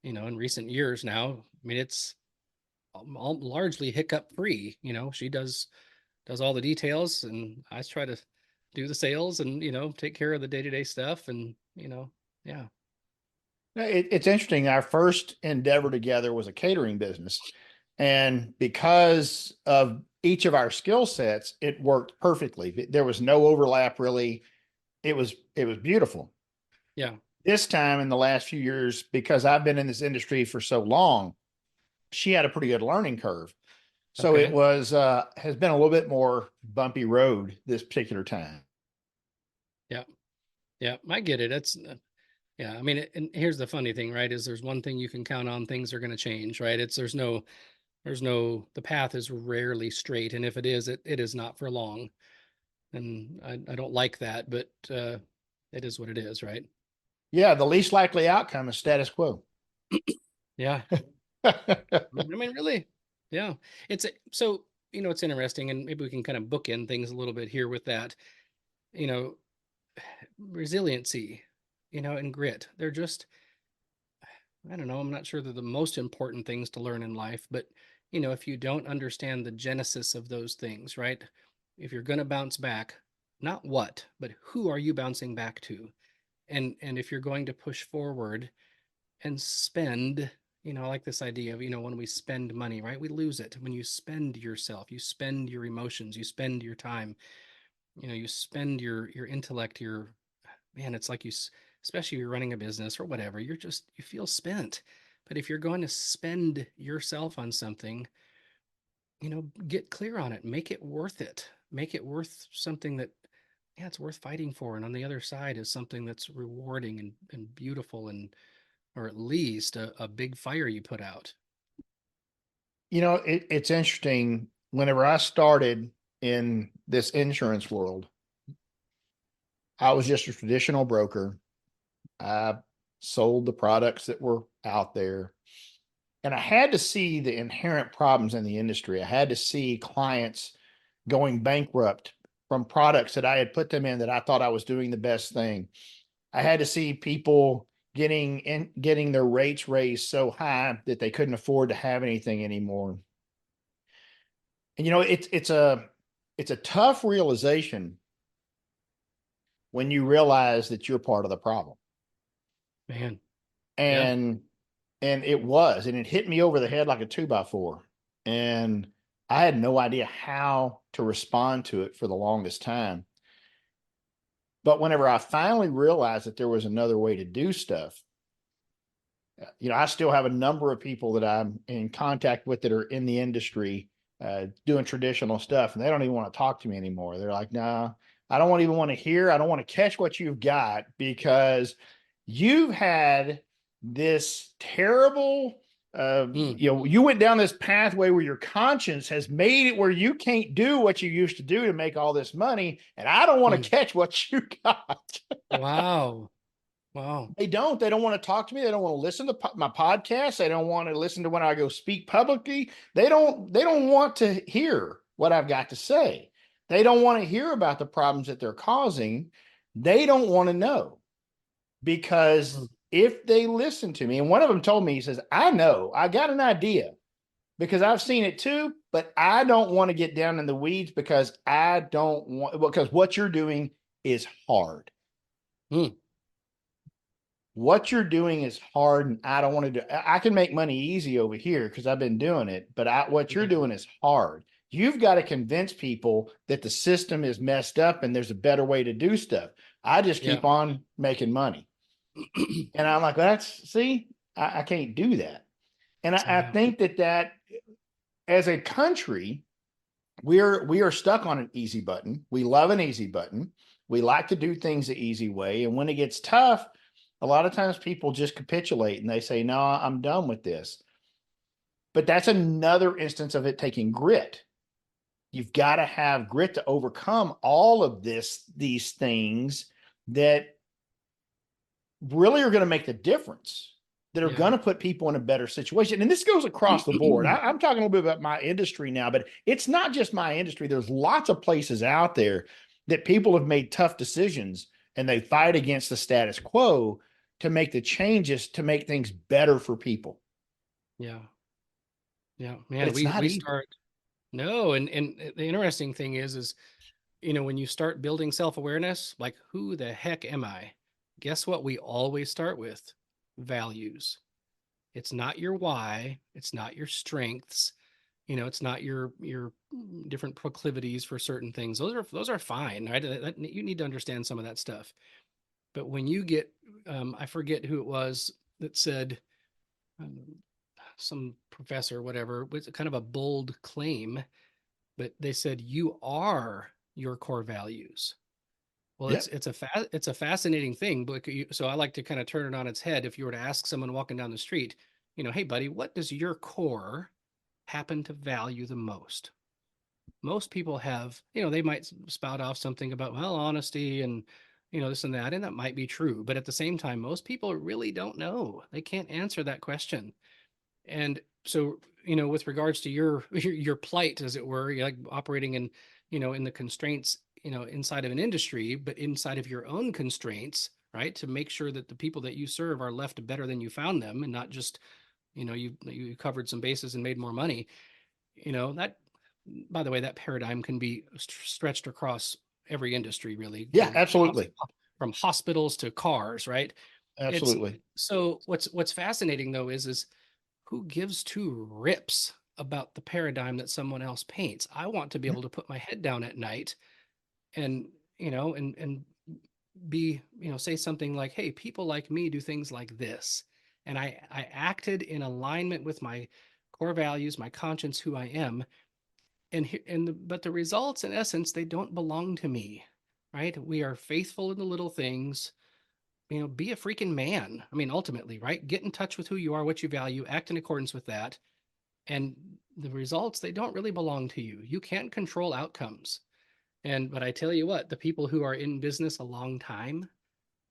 in recent years now, I mean, it's all largely hiccup free. She does all the details and I try to do the sales and, take care of the day-to-day stuff and, yeah. It's interesting. Our first endeavor together was a catering business. And because of each of our skill sets, it worked perfectly. There was no overlap really. It was beautiful. Yeah. This time in the last few years, because I've been in this industry for so long, she had a pretty good learning curve. So it Okay. was has been a little bit more bumpy road this particular time. Yeah. Yeah. I get it. Yeah. I mean, and here's the funny thing, right? Is there's one thing you can count on, things are going to change, right? The path is rarely straight. And if it is, it is not for long. And I don't like that, but it is what it is, right? Yeah, the least likely outcome is status quo. Yeah. I mean, really, yeah. So, it's interesting, and maybe we can kind of bookend things a little bit here with that. You know, resiliency, and grit. They're just, I don't know, I'm not sure they're the most important things to learn in life, but if you don't understand the genesis of those things, right? if you're going to bounce back, not what, but who are you bouncing back to? And if you're going to push forward and spend, I like this idea of, when we spend money, right? We lose it. When you spend yourself, you spend your emotions, you spend your time, you spend your intellect, your man, it's like especially if you're running a business or whatever, you feel spent. But if you're going to spend yourself on something, get clear on it, make it worth it, make it worth something that, yeah, it's worth fighting for. And on the other side is something that's rewarding and beautiful, and, or at least a big fire you put out. It's interesting. Whenever I started in this insurance world, I was just a traditional broker. I sold the products that were out there. And I had to see the inherent problems in the industry. I had to see clients going bankrupt from products that I had put them in that I thought I was doing the best thing. I had to see people getting their rates raised so high that they couldn't afford to have anything anymore. And it's a tough realization when you realize that you're part of the problem. Man. Yeah. And it hit me over the head like a 2x4. And I had no idea how to respond to it for the longest time. But whenever I finally realized that there was another way to do stuff, I still have a number of people that I'm in contact with that are in the industry doing traditional stuff, and they don't even want to talk to me anymore. They're like, "Nah, I don't even want to hear. I don't want to catch what you've got because you've had this terrible." Mm. You went down this pathway where your conscience has made it where you can't do what you used to do to make all this money, and I don't want Mm. to catch what you got. Wow. Wow. They don't. They don't want to talk to me. They don't want to listen to my podcast. They don't want to listen to when I go speak publicly. They don't want to hear what I've got to say. They don't want to hear about the problems that they're causing. They don't want to know, Mm. because if they listen to me, and one of them told me, he says, "I know, I got an idea because I've seen it too, but I don't want to get down in the weeds because because what you're doing is hard. Mm. What you're doing is hard, and I don't want to do. I can make money easy over here because I've been doing it, but what you're Yeah. doing is hard. You've got to convince people that the system is messed up and there's a better way to do stuff. I just Yeah. keep on making money." And I'm like, well, I can't do that. And I Yeah. think that as a country, we are stuck on an easy button. We love an easy button. We like to do things the easy way. And when it gets tough, a lot of times people just capitulate and they say, "No, I'm done with this." But that's another instance of it taking grit. You've got to have grit to overcome all of these things that really are going to make the difference, that are Yeah. going to put people in a better situation. And this goes across the board. I'm talking a little bit about my industry now, but it's not just my industry. There's lots of places out there that people have made tough decisions and they fight against the status quo to make the changes to make things better for people. Yeah. Yeah. But Man, it's we not we easy. start no, and the interesting thing is when you start building self-awareness, like, who the heck am I? Guess what we always start with? Values. It's not your why, it's not your strengths, it's not your different proclivities for certain things. Those are fine, right? You need to understand some of that stuff. But when you get, I forget who it was that said, um, some professor, whatever, was kind of a bold claim, but they said you are your core values. Well, Yep. it's a fascinating thing, but so I like to kind of turn it on its head. If you were to ask someone walking down the street, "Hey, buddy, what does your core happen to value the most?" Most people have, they might spout off something about, well, honesty and, this and that, and that might be true. But at the same time, most people really don't know. They can't answer that question. And so, with regards to your plight, as it were, you're like operating in, in the constraints, inside of an industry, but inside of your own constraints, right? To make sure that the people that you serve are left better than you found them, and not just, you covered some bases and made more money. That by the way, that paradigm can be stretched across every industry, really, Yeah, absolutely. from hospitals to cars, right? It's Absolutely. so what's fascinating though is who gives two rips about the paradigm that someone else paints? I want to be able to put my head down at night and and be say something like, hey, people like me do things like this, and I acted in alignment with my core values, my conscience, who I am, but the results, in essence, they don't belong to me, right? We are faithful in the little things. Be a freaking man. I mean, ultimately, right? Get in touch with who you are, what you value, act in accordance with that, and the results, they don't really belong to you. You can't control outcomes. But I tell you what, the people who are in business a long time,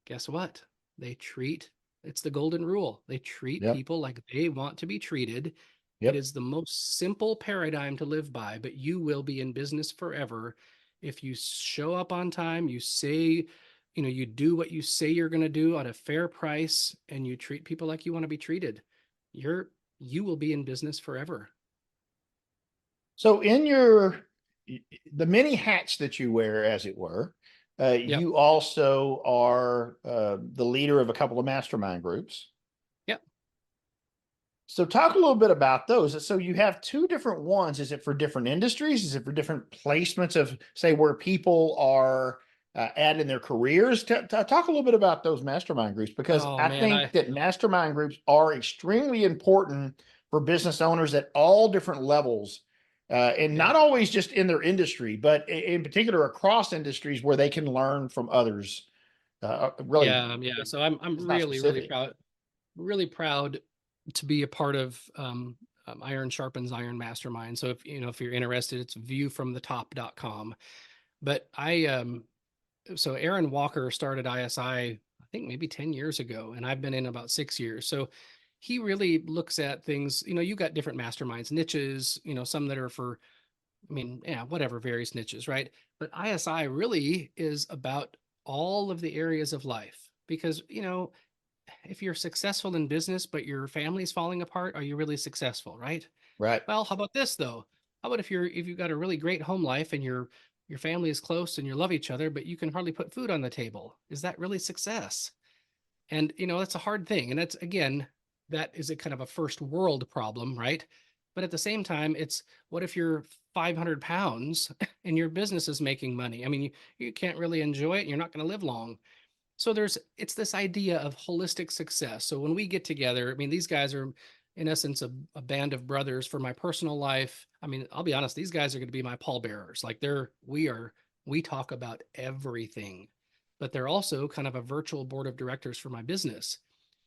guess what? They treat, it's the golden rule. They treat Yep. people like they want to be treated. It Yep. is the most simple paradigm to live by, but you will be in business forever if you show up on time, you say, you do what you say you're going to do at a fair price, and you treat people like you want to be treated. You will be in business forever. So the many hats that you wear, as it were, Yep. you also are the leader of a couple of mastermind groups. Yep. So talk a little bit about those. So you have two different ones. Is it for different industries? Is it for different placements of, say, where people are at in their careers? Talk a little bit about those mastermind groups, because Oh I man, think that mastermind groups are extremely important for business owners at all different levels, and yeah. not always just in their industry, but in particular across industries where they can learn from others. Really, Yeah. So I'm it's not really specific. proud, really proud to be a part of Iron Sharpens Iron Mastermind. So if you're interested, it's viewfromthetop.com. But so Aaron Walker started ISI, I think maybe 10 years ago, and I've been in about 6 years. So he really looks at things, you got different masterminds, niches, some that are for, I mean, yeah, whatever, various niches, right? But ISI really is about all of the areas of life because, if you're successful in business, but your family's falling apart, are you really successful, right? Right. Well, how about this though? How about if you've got a really great home life and your family is close and you love each other, but you can hardly put food on the table? Is that really success? And that's a hard thing. And that's again, that is a kind of a first world problem, right? But at the same time, it's what if you're 500 pounds and your business is making money? I mean, you can't really enjoy it and you're not going to live long. So it's this idea of holistic success. So when we get together, I mean, these guys are in essence a band of brothers for my personal life. I mean, I'll be honest, these guys are going to be my pallbearers. Like we talk about everything, but they're also kind of a virtual board of directors for my business.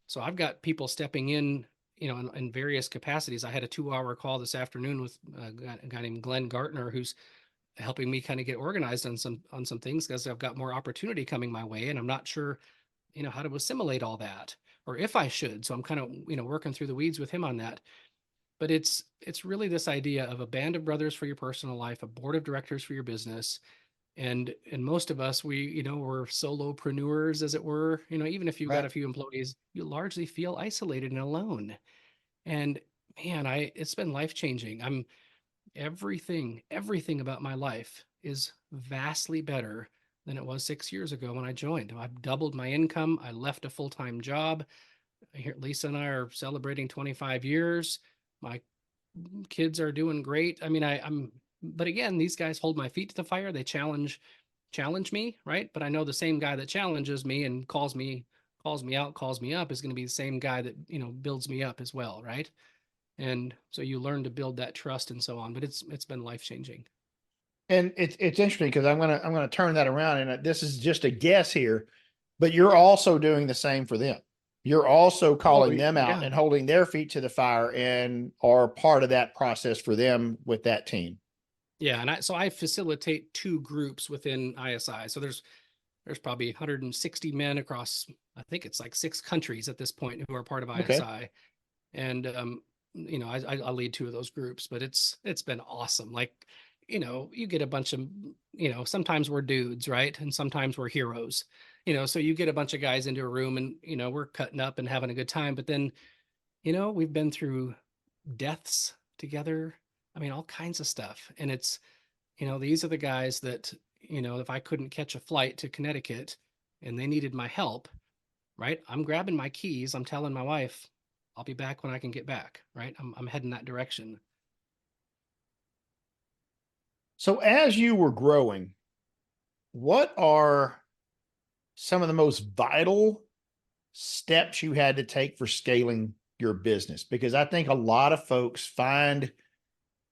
So I've got people stepping in, in various capacities. I had a 2-hour call this afternoon with a guy named Glenn Gartner, who's helping me kind of get organized on some things because I've got more opportunity coming my way and I'm not sure, how to assimilate all that or if I should. So I'm kind of, working through the weeds with him on that. But it's really this idea of a band of brothers for your personal life, a board of directors for your business. And most of us, we're solopreneurs, as it were. Even if you've got Right. a few employees, you largely feel isolated and alone. And man, I it's been life changing. I'm everything about my life is vastly better than it was 6 years ago when I joined. I've doubled my income. I left a full-time job. Here, Lisa and I are celebrating 25 years. My kids are doing great. I mean, but again, these guys hold my feet to the fire. They challenge me, right? But I know the same guy that challenges me and calls me out, calls me up is going to be the same guy that, builds me up as well, right? And so you learn to build that trust and so on, but it's been life changing. And it's interesting because I'm gonna turn that around, and this is just a guess here, but you're also doing the same for them. You're also Oh calling them out yeah. and holding their feet to the fire, and are part of that process for them with that team. Yeah, and I facilitate two groups within ISI. So there's probably 160 men across, I think it's like 6 countries at this point who are part of Okay. ISI. And I lead two of those groups, but it's been awesome. Like, you get a bunch of, sometimes we're dudes, right? And sometimes we're heroes. So you get a bunch of guys into a room and we're cutting up and having a good time, but then we've been through deaths together. I mean, all kinds of stuff. And it's, these are the guys that, if I couldn't catch a flight to Connecticut and they needed my help, right? I'm grabbing my keys. I'm telling my wife, I'll be back when I can get back, right? I'm heading that direction. So as you were growing, what are some of the most vital steps you had to take for scaling your business? Because I think a lot of folks find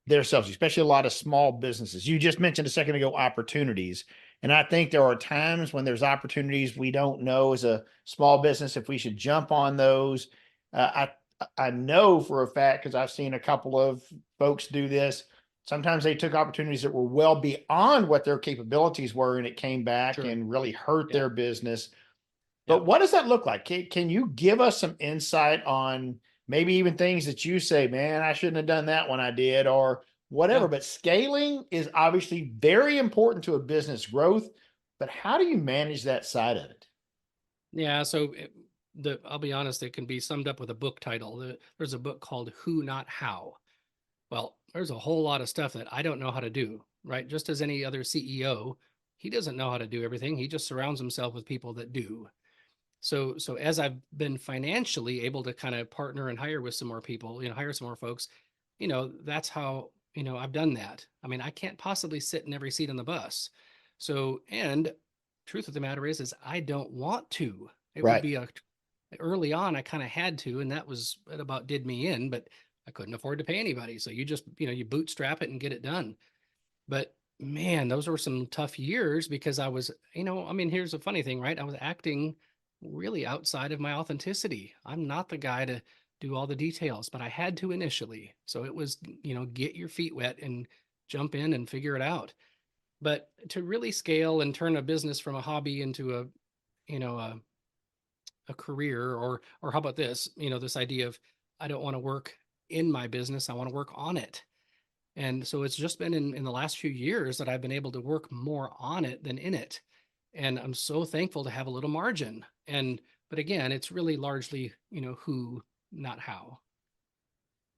themselves, especially a lot of small businesses. You just mentioned a second ago opportunities. And I think there are times when there's opportunities we don't know as a small business if we should jump on those. I know for a fact, because I've seen a couple of folks do this. Sometimes they took opportunities that were well beyond what their capabilities were, and it came back Sure. and really hurt Yeah. their business. Yeah. But what does that look like? Can you give us some insight on maybe even things that you say, man, I shouldn't have done that when I did, or whatever? Yeah. But scaling is obviously very important to a business growth. But how do you manage that side of it? Yeah. So I'll be honest, it can be summed up with a book title. There's a book called Who Not How. Well, there's a whole lot of stuff that I don't know how to do, right? Just as any other CEO, he doesn't know how to do everything. He just surrounds himself with people that do. So as I've been financially able to kind of partner and hire with some more people, hire some more folks, that's how, I've done that. I mean, I can't possibly sit in every seat on the bus. So, and truth of the matter is I don't want to. It would Right. be early on, I kind of had to, and it about did me in, but I couldn't afford to pay anybody. So you just, you bootstrap it and get it done. But man, those were some tough years because I was, I mean, here's the funny thing, right? I was acting really outside of my authenticity. I'm not the guy to do all the details, but I had to initially. So it was, get your feet wet and jump in and figure it out. But to really scale and turn a business from a hobby into you know, a career, or how about this, this idea of I don't want to work in my business, I want to work on it. And so it's just been in the last few years that I've been able to work more on it than in it. And I'm so thankful to have a little margin. But again, it's really largely, who, not how.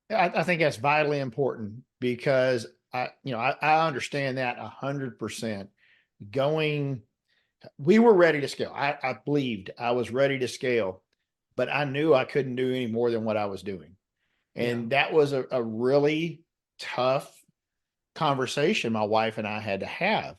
I think that's vitally important because I understand that 100%. Going, we were ready to scale. I believed I was ready to scale, but I knew I couldn't do any more than what I was doing. Yeah. And that was a really tough conversation my wife and I had to have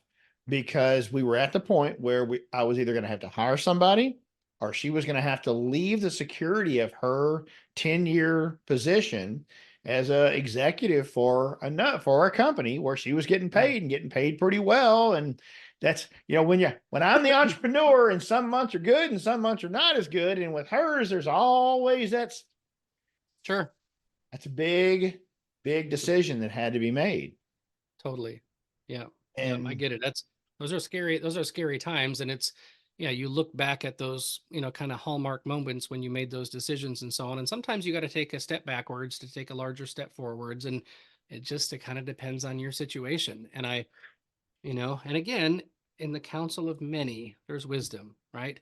because we were at the point where I was either going to have to hire somebody or she was going to have to leave the security of her 10-year position as a executive for a company where she was getting Yeah. paid and getting paid pretty well. And that's, when I'm the entrepreneur and some months are good and some months are not as good, and with hers there's always Sure. that's a big decision that had to be made. Totally. Yeah. Yeah. I And get it. Those are scary. Those are scary times. And yeah, you look back at those, kind of hallmark moments when you made those decisions and so on. And sometimes you got to take a step backwards to take a larger step forwards. And it kind of depends on your situation. And again, in the counsel of many, there's wisdom, right?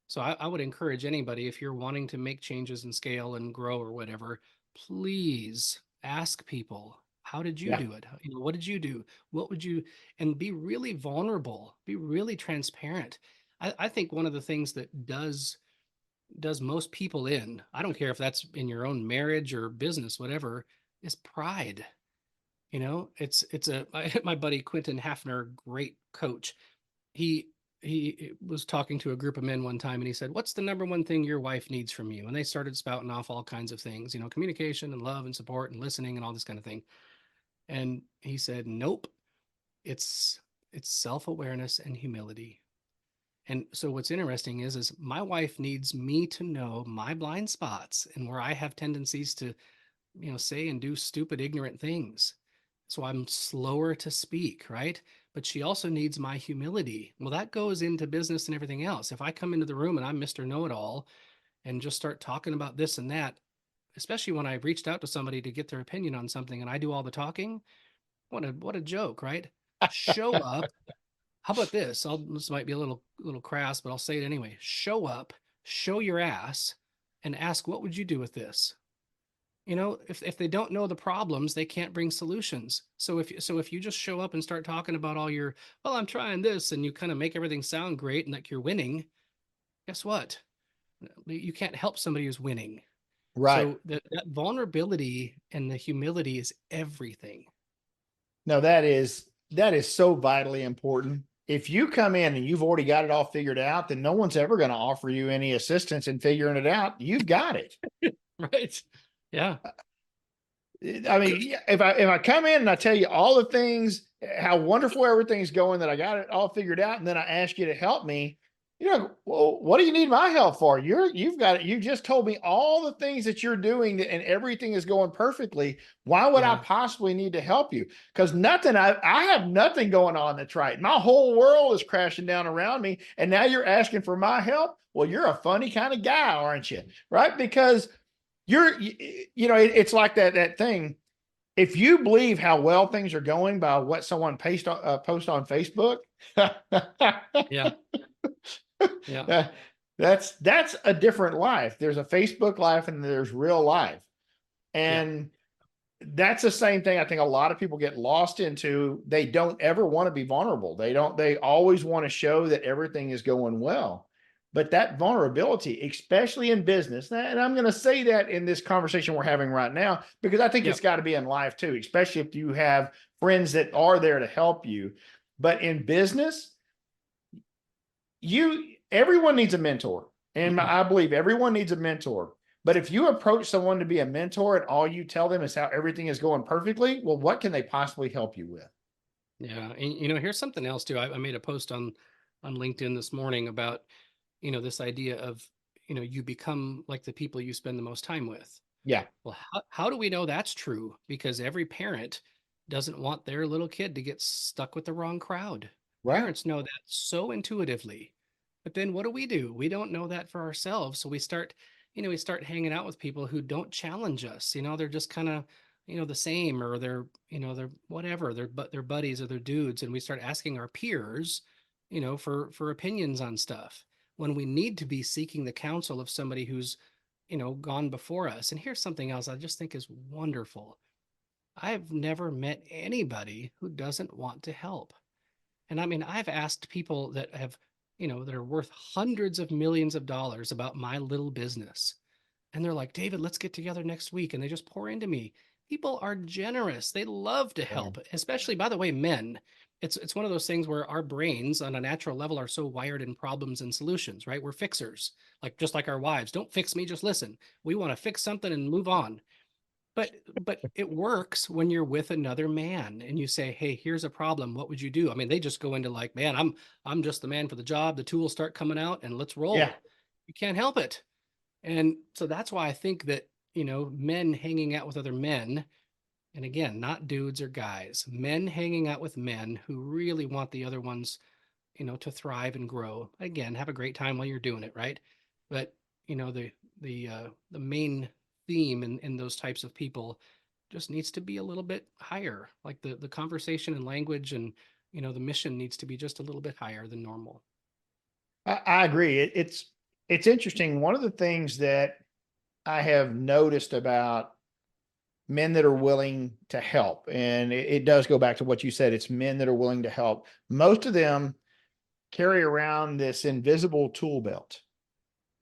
So I would encourage anybody, if you're wanting to make changes and scale and grow or whatever, please ask people, how did you yeah, do it? What did you do? What would you, and be really vulnerable, be really transparent. I think one of the things that does most people in, I don't care if that's in your own marriage or business, whatever, is pride. It's my buddy Quentin Hafner, great coach. He was talking to a group of men one time and he said, "What's the number one thing your wife needs from you?" And they started spouting off all kinds of things, communication and love and support and listening and all this kind of thing. And he said, "Nope, it's self-awareness and humility." And so what's interesting is my wife needs me to know my blind spots and where I have tendencies to, say and do stupid, ignorant things. So I'm slower to speak, right? But she also needs my humility. Well, that goes into business and everything else. If I come into the room and I'm Mr. Know It All and just start talking about this and that, especially when I've reached out to somebody to get their opinion on something and I do all the talking, what a joke, right? Show up. How about this? This might be a little crass, but I'll say it anyway. Show up, show your ass, and ask, what would you do with this? if they don't know the problems, they can't bring solutions. So if you just show up and start talking about all your, well, I'm trying this, and you kind of make everything sound great and like you're winning, guess what? You can't help somebody who's winning. Right. So that vulnerability and the humility is everything. No, that is so vitally important. If you come in and you've already got it all figured out, then no one's ever going to offer you any assistance in figuring it out. You've got it. Right. Yeah. I mean, if I come in and I tell you all the things, how wonderful everything's going, that I got it all figured out, and then I ask you to help me, well, what do you need my help for? You've got it. You just told me all the things that you're doing, and everything is going perfectly. Why would I Yeah. possibly need to help you? Because I have nothing going on that's right. My whole world is crashing down around me, and now you're asking for my help. Well, you're a funny kind of guy, aren't you? Right? Because it's like that thing. If you believe how well things are going by what someone post on Facebook, Yeah. Yeah. that's a different life. There's a Facebook life and there's real life. Yeah. And that's the same thing I think a lot of people get lost into. They don't ever want to be vulnerable. They always want to show that everything is going well. But that vulnerability, especially in business, and I'm going to say that in this conversation we're having right now, because I think Yep. it's got to be in life too, especially if you have friends that are there to help you. But in business, everyone needs a mentor. And I believe everyone needs a mentor. But if you approach someone to be a mentor and all you tell them is how everything is going perfectly, well, what can they possibly help you with? Yeah. And here's something else too. I made a post on LinkedIn this morning about, this idea of, you become like the people you spend the most time with. Yeah. Well, how do we know that's true? Because every parent doesn't want their little kid to get stuck with the wrong crowd. Right. Parents know that so intuitively. But then what do? We don't know that for ourselves. So we start hanging out with people who don't challenge us. They're just kind of, the same, or they're whatever, they're buddies or they're dudes. And we start asking our peers, for opinions on stuff when we need to be seeking the counsel of somebody who's gone before us. And here's something else I just think is wonderful. I've never met anybody who doesn't want to help. And I mean, I've asked people that have, that are worth hundreds of millions of dollars about my little business. And they're like, David, let's get together next week. And they just pour into me. People are generous. They love to Yeah. help, especially, by the way, men. It's one of those things where our brains on a natural level are so wired in problems and solutions, right? We're fixers, like just like our wives. Don't fix me, just listen. We want to fix something and move on. But it works when you're with another man and you say, hey, here's a problem, what would you do? I mean, they just go into like, man, I'm just the man for the job, the tools start coming out and let's Yeah. roll. You can't help it. And so that's why I think that, men hanging out with other men, and again, not dudes or guys, men hanging out with men who really want the other ones, to thrive and grow. Again, have a great time while you're doing it, right? But, the main theme in those types of people just needs to be a little bit higher. Like the conversation and language and, the mission needs to be just a little bit higher than normal. I agree. It's interesting. One of the things that I have noticed about men that are willing to help, and it does go back to what you said, it's men that are willing to help. Most of them carry around this invisible tool belt.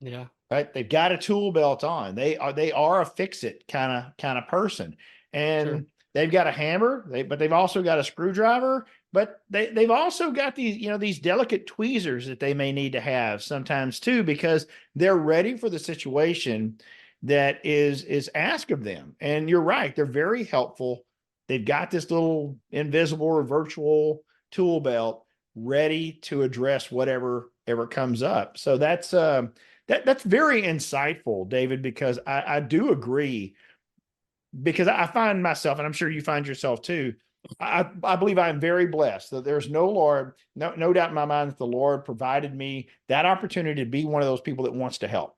Yeah. Right? They've got a tool belt on. They are a fix-it kind of person. Sure. And they've got a hammer, but they've also got a screwdriver, but they've also got these delicate tweezers that they may need to have sometimes too, because they're ready for the situation that is asked of them. And you're right, they're very helpful. They've got this little invisible or virtual tool belt ready to address whatever comes up. So that's very insightful, David, because I do agree, because I find myself, and I'm sure you find yourself too. I believe I'm very blessed that there's no doubt in my mind that the Lord provided me that opportunity to be one of those people that wants to help.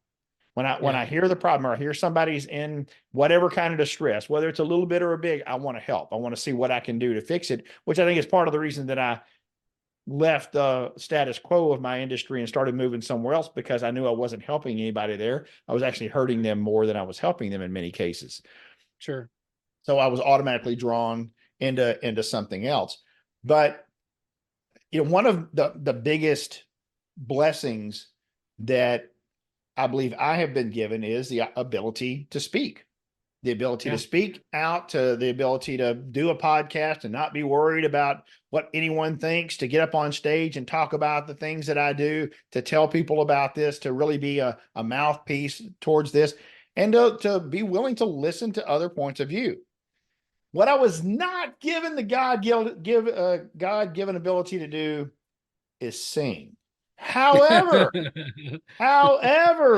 When Yeah. I hear the problem, or I hear somebody's in whatever kind of distress, whether it's a little bit or a big, I want to help. I want to see what I can do to fix it, which I think is part of the reason that I left the status quo of my industry and started moving somewhere else, because I knew I wasn't helping anybody there. I was actually hurting them more than I was helping them in many cases. Sure. So I was automatically drawn into something else. But one of the biggest blessings that I believe I have been given is the ability to speak. The ability to Yeah. speak out, to the ability to do a podcast and not be worried about what anyone thinks, to get up on stage and talk about the things that I do, to tell people about this, to really be a mouthpiece towards this, and to be willing to listen to other points of view. What I was not given the God-given ability to do is sing. However,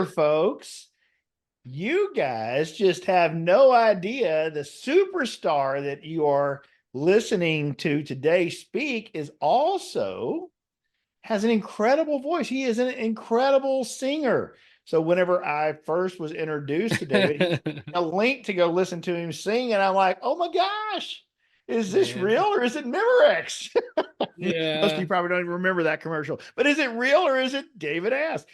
folks, you guys just have no idea the superstar that you are listening to today speak is also has an incredible voice. He is an incredible singer. So whenever I first was introduced to David, he a link to go listen to him sing, and I'm like, oh my gosh, is this Man. real or is it Memorex? Most of Yeah. you probably don't even remember that commercial, but is it real or is it David Ass?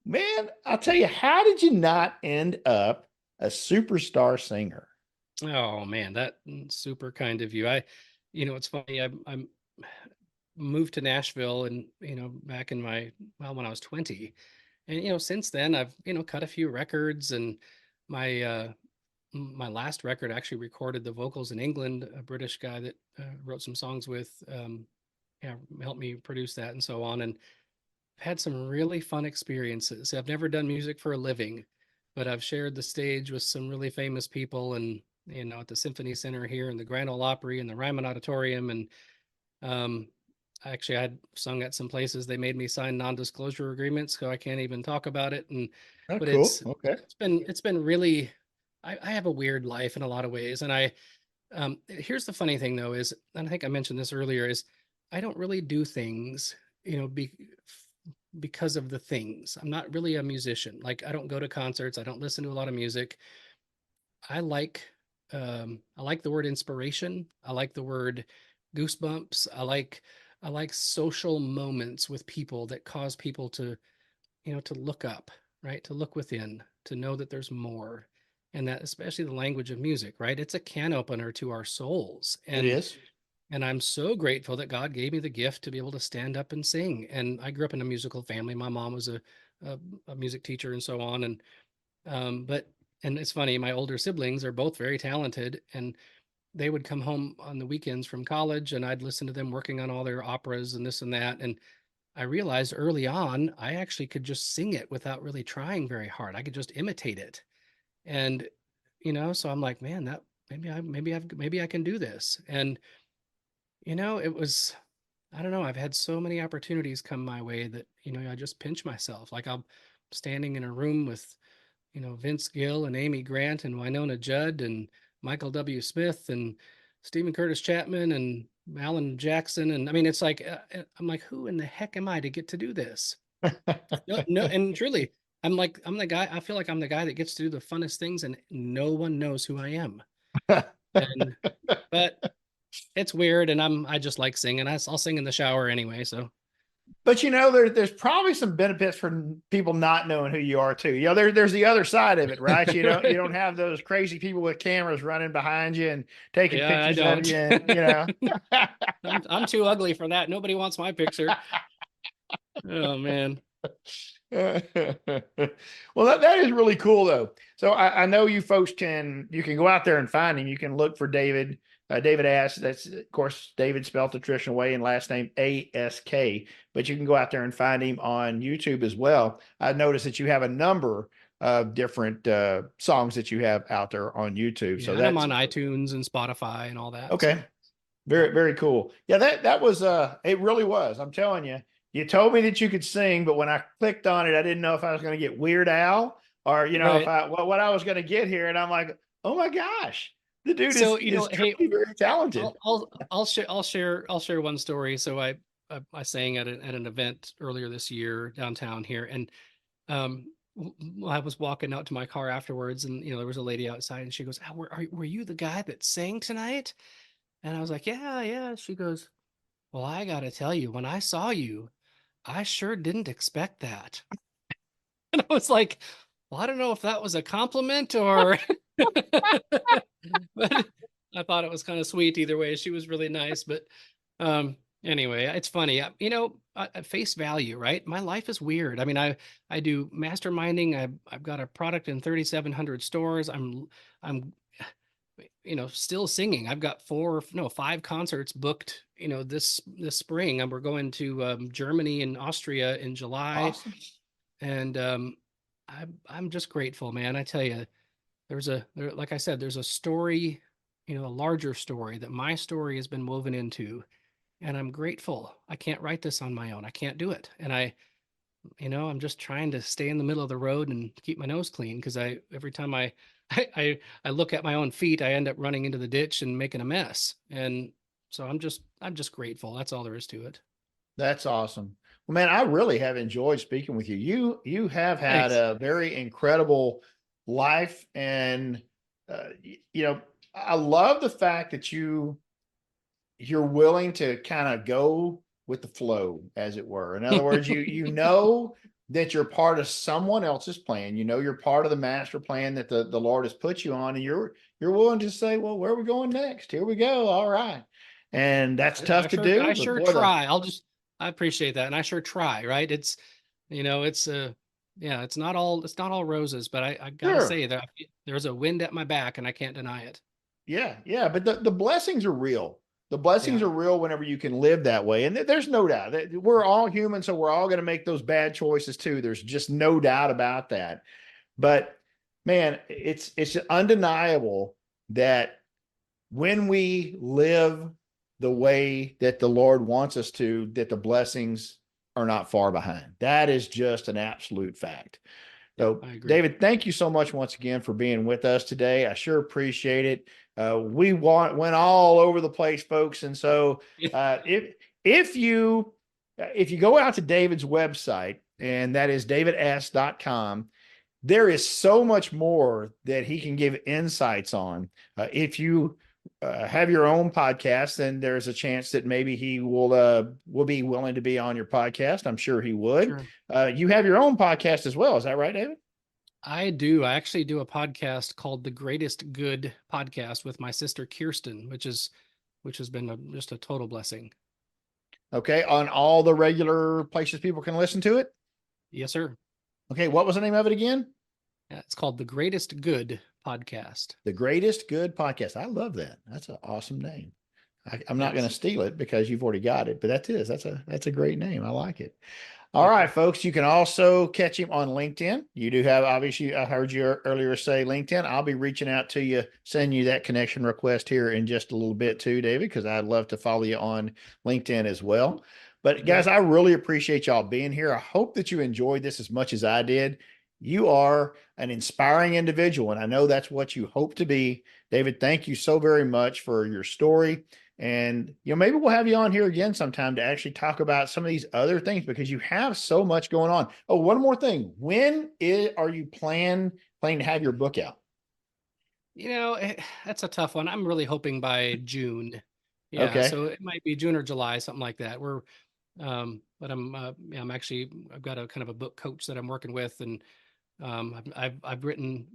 Man, I'll tell you, how did you not end up a superstar singer? Oh man, that super kind of you. It's funny. I'm moved to Nashville and, back in when I was 20. And, since then I've, cut a few records, and my my last record actually recorded the vocals in England, a British guy that wrote some songs with, yeah, helped me produce that and so on. And I've had some really fun experiences. I've never done music for a living, but I've shared the stage with some really famous people, and, at the Symphony Center here and the Grand Ole Opry and the Ryman Auditorium. And um, I had sung at some places. They made me sign non-disclosure agreements, so I can't even talk about it. Oh, But cool. Okay. it's been really, I have a weird life in a lot of ways. And here's the funny thing though, is, and I think I mentioned this earlier, is I don't really do things, because of the things. I'm not really a musician. Like, I don't go to concerts. I don't listen to a lot of music. I like, I like the word inspiration. I like the word goosebumps. I like social moments with people that cause people to, to look up, right? To look within, to know that there's more. And that, especially the language of music, right? It's a can opener to our souls. It is. And I'm so grateful that God gave me the gift to be able to stand up and sing. And I grew up in a musical family. My mom was a, a music teacher and so on. But and it's funny, my older siblings are both very talented, and they would come home on the weekends from college, and I'd listen to them working on all their operas and this and that. And I realized early on, I actually could just sing it without really trying very hard. I could just imitate it. And, so I'm like, man, that maybe I can do this. And, it was, I don't know, I've had so many opportunities come my way that, I just pinch myself. Like, I'm standing in a room with, Vince Gill and Amy Grant and Winona Judd and Michael W. Smith and Stephen Curtis Chapman and Alan Jackson. And I mean, it's like, I'm like, who in the heck am I to get to do this? No, no. And truly, I'm the guy, I feel like I'm the guy that gets to do the funnest things, and no one knows who I am. And, but it's weird. And I just like singing. I'll sing in the shower anyway. So. But there's probably some benefits for people not knowing who you are too. There's the other side of it, right? You don't have those crazy people with cameras running behind you and taking Yeah, I pictures of don't. you. And, I'm too ugly for that. Nobody wants my picture. Oh man. well, that is really cool though. So I know you folks you can go out there and find him. You can look for David. David Ask. That's, of course, David spelled the traditional way, and last name Ask. But you can go out there and find him on YouTube as well. I noticed that you have a number of different songs that you have out there on YouTube. Yeah, So and I'm that's on iTunes and Spotify and all that. okay. So. Very, very cool. Yeah, that was it really was. I'm telling you. You told me that you could sing, but when I clicked on it, I didn't know if I was going to get Weird Al or Right. if what I was going to get here. And I'm like, oh my gosh, the dude So, is hey, truly very talented. I'll share one story. So I sang at an event earlier this year downtown here, and um I was walking out to my car afterwards, and there was a lady outside, and she goes, "Oh, were you the guy that sang tonight?" And I was like, "Yeah, yeah." She goes, "Well, I got to tell you, when I saw you, I sure didn't expect that." And I was like, well, I don't know if that was a compliment or, but I thought it was kind of sweet either way. She was really nice, but anyway, it's funny. At face value, right? My life is weird. I mean, I do masterminding. I've got a product in 3,700 stores. I'm still singing. I've got five concerts booked, this spring, and we're going to Germany and Austria in July. Awesome. And I'm just grateful, man. I tell you, like I said, there's a story, a larger story that my story has been woven into, and I'm grateful. I can't write this on my own. I can't do it. And I'm just trying to stay in the middle of the road and keep my nose clean, because every time I look at my own feet, I end up running into the ditch and making a mess. And so I'm just grateful. That's all there is to it. That's awesome. Well, man, I really have enjoyed speaking with you. You have had Thanks. a very incredible life, and I love the fact that you're willing to kind of go with the flow, as it were. In other words, you know that you're part of someone else's plan. You know you're part of the master plan that the Lord has put you on, and you're willing to say, well, where are we going next? Here we go. All right. And that's tough to do, I but sure boy, try. I appreciate that. And I sure try, right? It's yeah, it's not all roses, but I gotta sure. say that there's a wind at my back and I can't deny it. Yeah, yeah, but the blessings are real. The blessings Yeah. are real whenever you can live that way. And there's no doubt that we're all human, so we're all going to make those bad choices too. There's just no doubt about that. But man, it's undeniable that when we live the way that the Lord wants us to, that the blessings are not far behind. That is just an absolute fact. Yep, So, I agree. David, thank you so much once again for being with us today. I sure appreciate it. We went all over the place, folks, and so if you go out to David's website, and that is davids.com, there is so much more that he can give insights on. If you have your own podcast, then there's a chance that maybe he will be willing to be on your podcast. I'm sure he would. Sure. You have your own podcast as well. Is that right, David? I do. I actually do a podcast called The Greatest Good Podcast with my sister Kirsten, which has been just a total blessing. Okay. On all the regular places people can listen to it. Yes, sir. Okay. What was the name of it again? Yeah, it's called The Greatest Good Podcast. The Greatest Good Podcast. I love that. That's an awesome name. I'm not going to Yes. steal it because you've already got it, but that's a great name. I like it. All Thank right, you. folks. You can also catch him on LinkedIn. You do have, obviously, I heard you earlier say LinkedIn. I'll be reaching out to you, sending you that connection request here in just a little bit too, David, because I'd love to follow you on LinkedIn as well. But guys, Great. I really appreciate y'all being here. I hope that you enjoyed this as much as I did. You are an inspiring individual, and I know that's what you hope to be. David, thank you so very much for your story. And, maybe we'll have you on here again sometime to actually talk about some of these other things, because you have so much going on. Oh, one more thing. Are you planning to have your book out? That's a tough one. I'm really hoping by June. Yeah, Okay. so it might be June or July, something like that. But I've got a kind of a book coach that I'm working with, and I've written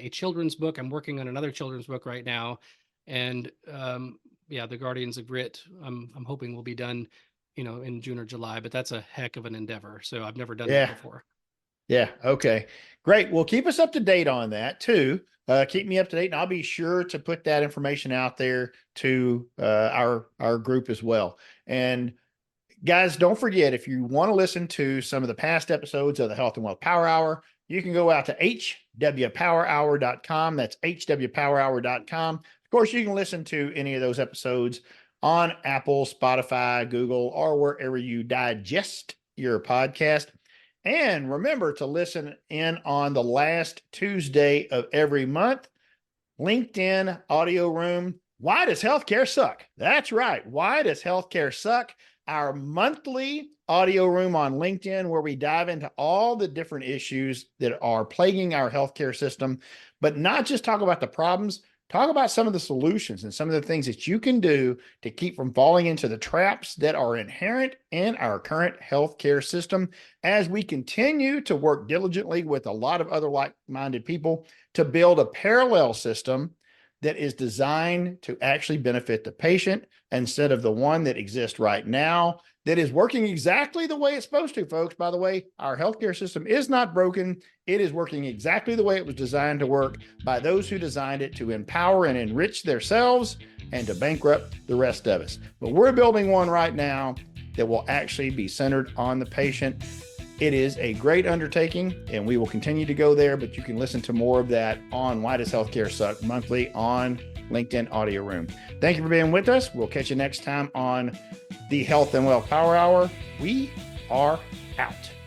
a children's book. I'm working on another children's book right now, and the Guardians of Grit. I'm hoping will be done, in June or July. But that's a heck of an endeavor. So I've never done that Yeah. before. Yeah. Okay. Great. Well, keep us up to date on that too. Keep me up to date, and I'll be sure to put that information out there to our group as well. And guys, don't forget, if you want to listen to some of the past episodes of the Health and Wealth Power Hour, you can go out to hwpowerhour.com. That's hwpowerhour.com. Of course, you can listen to any of those episodes on Apple, Spotify, Google, or wherever you digest your podcast. And remember to listen in on the last Tuesday of every month. LinkedIn Audio Room. Why does healthcare suck? That's right. Why does healthcare suck? Our monthly audio room on LinkedIn, where we dive into all the different issues that are plaguing our healthcare system, but not just talk about the problems, talk about some of the solutions and some of the things that you can do to keep from falling into the traps that are inherent in our current healthcare system as we continue to work diligently with a lot of other like-minded people to build a parallel system that is designed to actually benefit the patient instead of the one that exists right now that is working exactly the way it's supposed to, folks. By the way, our healthcare system is not broken. It is working exactly the way it was designed to work by those who designed it to empower and enrich themselves and to bankrupt the rest of us. But we're building one right now that will actually be centered on the patient. It is a great undertaking, and we will continue to go there, but you can listen to more of that on Why Does Healthcare Suck monthly on LinkedIn Audio Room. Thank you for being with us. We'll catch you next time on the Health and Wealth Power Hour. We are out.